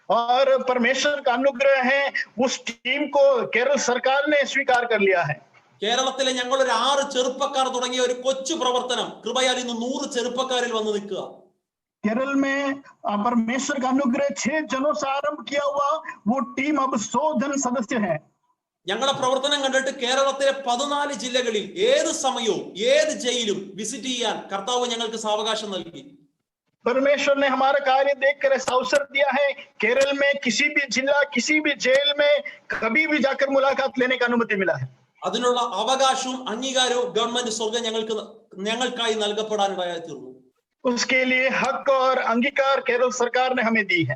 Speaker 2: और परमेश्वर का अनुग्रह है, उस टीम को केरल सरकार ने स्वीकार कर लिया है.
Speaker 1: കേരളത്തിലെ ഞങ്ങൾ ഒരു 6 ചെറുപ്പക്കാർ തുടങ്ങിയ ഒരു കൊച്ചു പ്രവർത്തനം കൃപയാൽ ഇന്ന് 100 ചെറുപ്പക്കാരിൽ വന്ന് നിൽക്കുക.
Speaker 2: केरल में परमेश्वर का अनुग्रह 6 जनों से आरंभ किया हुआ वो टीम अब 100 जन सदस्य है।
Speaker 1: ഞങ്ങളുടെ പ്രവർത്തനം കണ്ടിട്ട് കേരളത്തിലെ 14 ജില്ലകളിൽ ഏത് സമയവും ഏത് ജയിലും വിസിറ്റ് ചെയ്യാൻ കർത്താവ് ഞങ്ങൾക്ക് സാവകാശം നൽകി.
Speaker 2: परमेश्वर ने हमारा कार्य देखकर ऐसा अवसर दिया है, केरल में किसी भी जिला किसी भी जेल में कभी भी जाकर मुलाकात लेने का अनुमति मिला है।
Speaker 1: അതിനുള്ള അവകാശവും അംഗീകാരവും ഗവൺമെന്റ് സ്വർഗ്ഗം ഞങ്ങൾക്കായി നൽകപ്പെടാനിടയായി തീർന്നു.
Speaker 2: उसके लिए हक और अंगीकार केरल सरकार ने हमें दी है।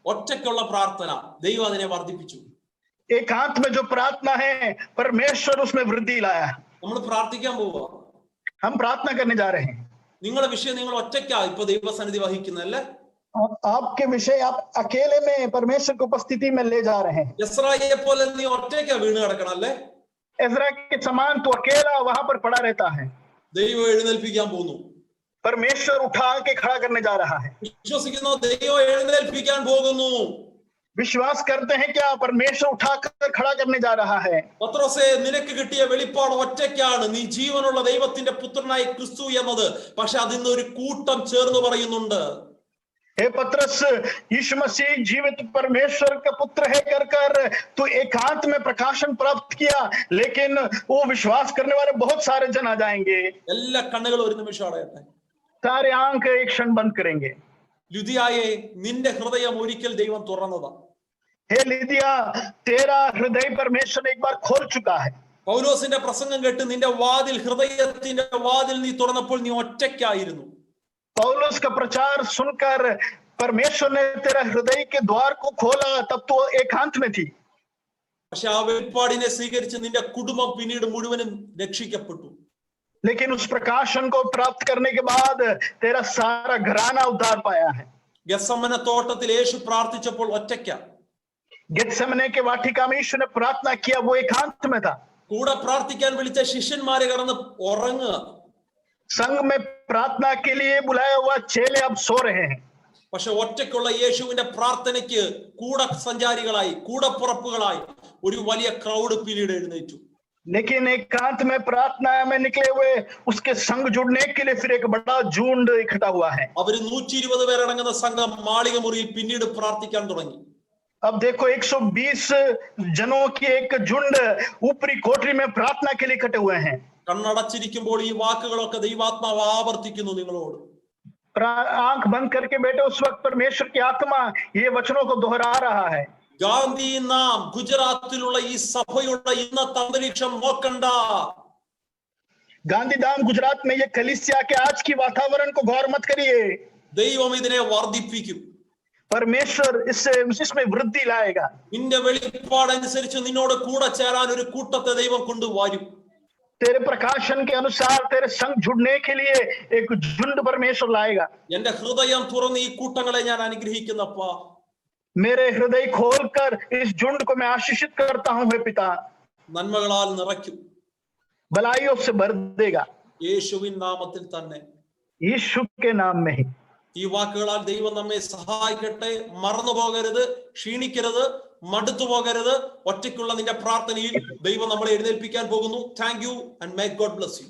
Speaker 1: ഒറ്റയ്ക്കുള്ള പ്രാർത്ഥന ദൈവം അതിനെ വർദ്ധിപ്പിച്ചു.
Speaker 2: एकांत में जो प्रार्थना है परमेश्वर उसमें वृद्धि लाया है।
Speaker 1: നമ്മൾ പ്രാർത്ഥിക്കാൻ പോവുക.
Speaker 2: हम प्रार्थना करने जा रहे हैं।
Speaker 1: നിങ്ങളുടെ വിഷയം നിങ്ങൾ ഒറ്റയ്ക്കായി ഇപ്പൊ ദൈവസന്നിധി വഹിക്കുന്നല്ലേ?
Speaker 2: आपके विषय आप अकेले में परमेश्वर की उपस्थिति में ले जा रहे हैं।
Speaker 1: യസ്രായെ പോലെ നീ ഒറ്റയ്ക്കാ വീണ് കിടക്കണം അല്ലേ?
Speaker 2: इज़रा के समान तो अकेला वहां पर पड़ा रहता है।
Speaker 1: ദൈവം എഴുന്നേൽപ്പിക്കാൻ പോകുന്നു.
Speaker 2: परमेश्वर उठा के खड़ा करने जा रहा है।
Speaker 1: വിശ്വസിക്കുന്നു ദൈവം എഴുന്നേൽപ്പിക്കാൻ പോകുന്നു.
Speaker 2: विश्वास करते हैं क्या? परमेश्वर उठाकर खड़ा करने जा रहा है।
Speaker 1: പത്രോസേ നിനക്ക് കിട്ടിയ വെളിപ്പാട് ഒറ്റയ്ക്കാണ്. നീ ജീവനുള്ള ദൈവത്തിന്റെ പുത്രനായ ക്രിസ്തു എന്നത്. പക്ഷെ അതിന്ന് ഒരു കൂട്ടം ചേർന്ന് പറയുന്നുണ്ട്.
Speaker 2: हे पतरस, यीशु मसीह जीवित परमेश्वर का पुत्र है कर तू एकांत में प्रकाशन प्राप्त किया, लेकिन वो विश्वास करने वाले बहुत सारे जन आ जाएंगे।
Speaker 1: എല്ലാ കണ്ണുകളും ഒരു നിമിഷം അടയട്ടെ.
Speaker 2: सारे आंख एक क्षण बंद करेंगे।
Speaker 1: ലുദിയായെ നിന്റെ ഹൃദയം ഒരിക്കൽ ദൈവം തുറന്നതാ.
Speaker 2: हे लिदिया, तेरा हृदय परमेश्वर ने एक बार खोल चुका है।
Speaker 1: പൗലോസിന്റെ പ്രസംഗം കേട്ട് നിന്റെ വാതിൽ ഹൃദയത്തിന്റെ വാതിൽ നീ തുറന്നപ്പോൾ നീ ഒറ്റയ്ക്കായിരുന്നു.
Speaker 2: पौलुस का प्रचार सुनकर परमेश्वर ने तेरा हृदय के द्वार को खोला, तब तो एकांत में थी।
Speaker 1: പക്ഷെ ആ വെളിപ്പാടിനെ സ്വീകരിച്ച് നിന്റെ കുടുംബം പിന്നീട് മുഴുവനും രക്ഷിക്കപ്പെട്ടു.
Speaker 2: लेकिन उस प्रकाशन को प्राप्त करने के बाद तेरा सारा घराना उद्धार पाया है।
Speaker 1: ഗെത്സമന തോട്ടത്തിൽ യേശു പ്രാർത്ഥിച്ചപ്പോൾ ഒറ്റയ്ക്ക.
Speaker 2: गेत्सेमने के वाटिका में यीशु ने प्रार्थना किया, वो एकांत में था।
Speaker 1: കൂടെ പ്രാർത്ഥിക്കാൻ വിളിച്ച ശിഷ്യന്മാരെ കടന്ന് ഉറങ്ങുക.
Speaker 2: संघ में प्रार्थना के लिए बुलाया हुआ चेले अब सो रहे हैं।
Speaker 1: പക്ഷെ ഒറ്റയ്ക്കുള്ള യേശുവിന്റെ പ്രാർത്ഥനയ്ക്ക് കൂടെ സഞ്ചാരികളായി കൂടപ്പുറപ്പുകളായി ഒരു വലിയ ക്രൗഡ് പിന്നീട് എഴുന്നേറ്റു.
Speaker 2: लेकिन एकांत में प्रार्थना में निकले हुए उसके संग जुड़ने के लिए फिर एक बड़ा झुंड इकट्ठा हुआ है।
Speaker 1: അവര് 120 പേരടങ്ങുന്ന സംഘം മാളിക മുറിയിൽ പിന്നീട് പ്രാർത്ഥിക്കാൻ തുടങ്ങി.
Speaker 2: अब देखो 120 जनों की एक झुंड ऊपरी कोठरी में प्रार्थना के लिए इकट्ठे हुए हैं।
Speaker 1: കണ്ണടച്ചിരിക്കുമ്പോൾ ഈ വാക്കുകളൊക്കെ ദൈവാത്മാവ് ആവർത്തിക്കുന്നു നിങ്ങളോട്.
Speaker 2: आंख बंद करके बैठे उस वक्त परमेश्वर की आत्मा ये वचनों को दोहरा रहा है।
Speaker 1: ഗാന്ധി നാം ഗുജറാത്തിലുള്ള ഈ സഭയുടെ ഇന്നത്തെ അന്തരീക്ഷം നോക്കണ്ട.
Speaker 2: गांधीधाम गुजरात में ये कलीसिया के आज की वातावरण को गौर मत करिए।
Speaker 1: ദൈവം ഇതിനെ വർദ്ധിപ്പിക്കും.
Speaker 2: परमेश्वर इसमें वृद्धि लाएगा।
Speaker 1: നിന്റെ വെളിപ്പാടനുസരിച്ച് നിന്നോട് കൂടെ ചേരാൻ ഒരു കൂട്ടത്തെ ദൈവം കൊണ്ടുവരും.
Speaker 2: तेरे प्रकाशन के अनुसार तेरे संग जुड़ने के लिए एक झुंड परमेश्वर लाएगा।
Speaker 1: എന്റെ ഹൃദയം തുറന്ന് ഈ കൂട്ടങ്ങളെ ഞാൻ അനുഗ്രഹിക്കുന്നപ്പാ.
Speaker 2: मेरे हृदय खोलकर इस झुंड को मैं आशीषित करता हूं हे पिता।
Speaker 1: നന്മകളാൽ നിറയ്ക്കും.
Speaker 2: भलाइयों से भर देगा
Speaker 1: യേശുവിൻ നാമത്തിൽ തന്നെ.
Speaker 2: यीशु के नाम में ही।
Speaker 1: ഈ വാക്കുകളാൽ ദൈവം നമ്മെ സഹായിക്കട്ടെ. മറന്നു പോകരുത്, ക്ഷീണിക്കരുത്, മടുത്തു പോകരുത്. ഒറ്റയ്ക്കുള്ള നിന്റെ പ്രാർത്ഥനയിൽ ദൈവം നമ്മളെ എഴുന്നേൽപ്പിക്കാൻ പോകുന്നു. Thank you and may God bless you.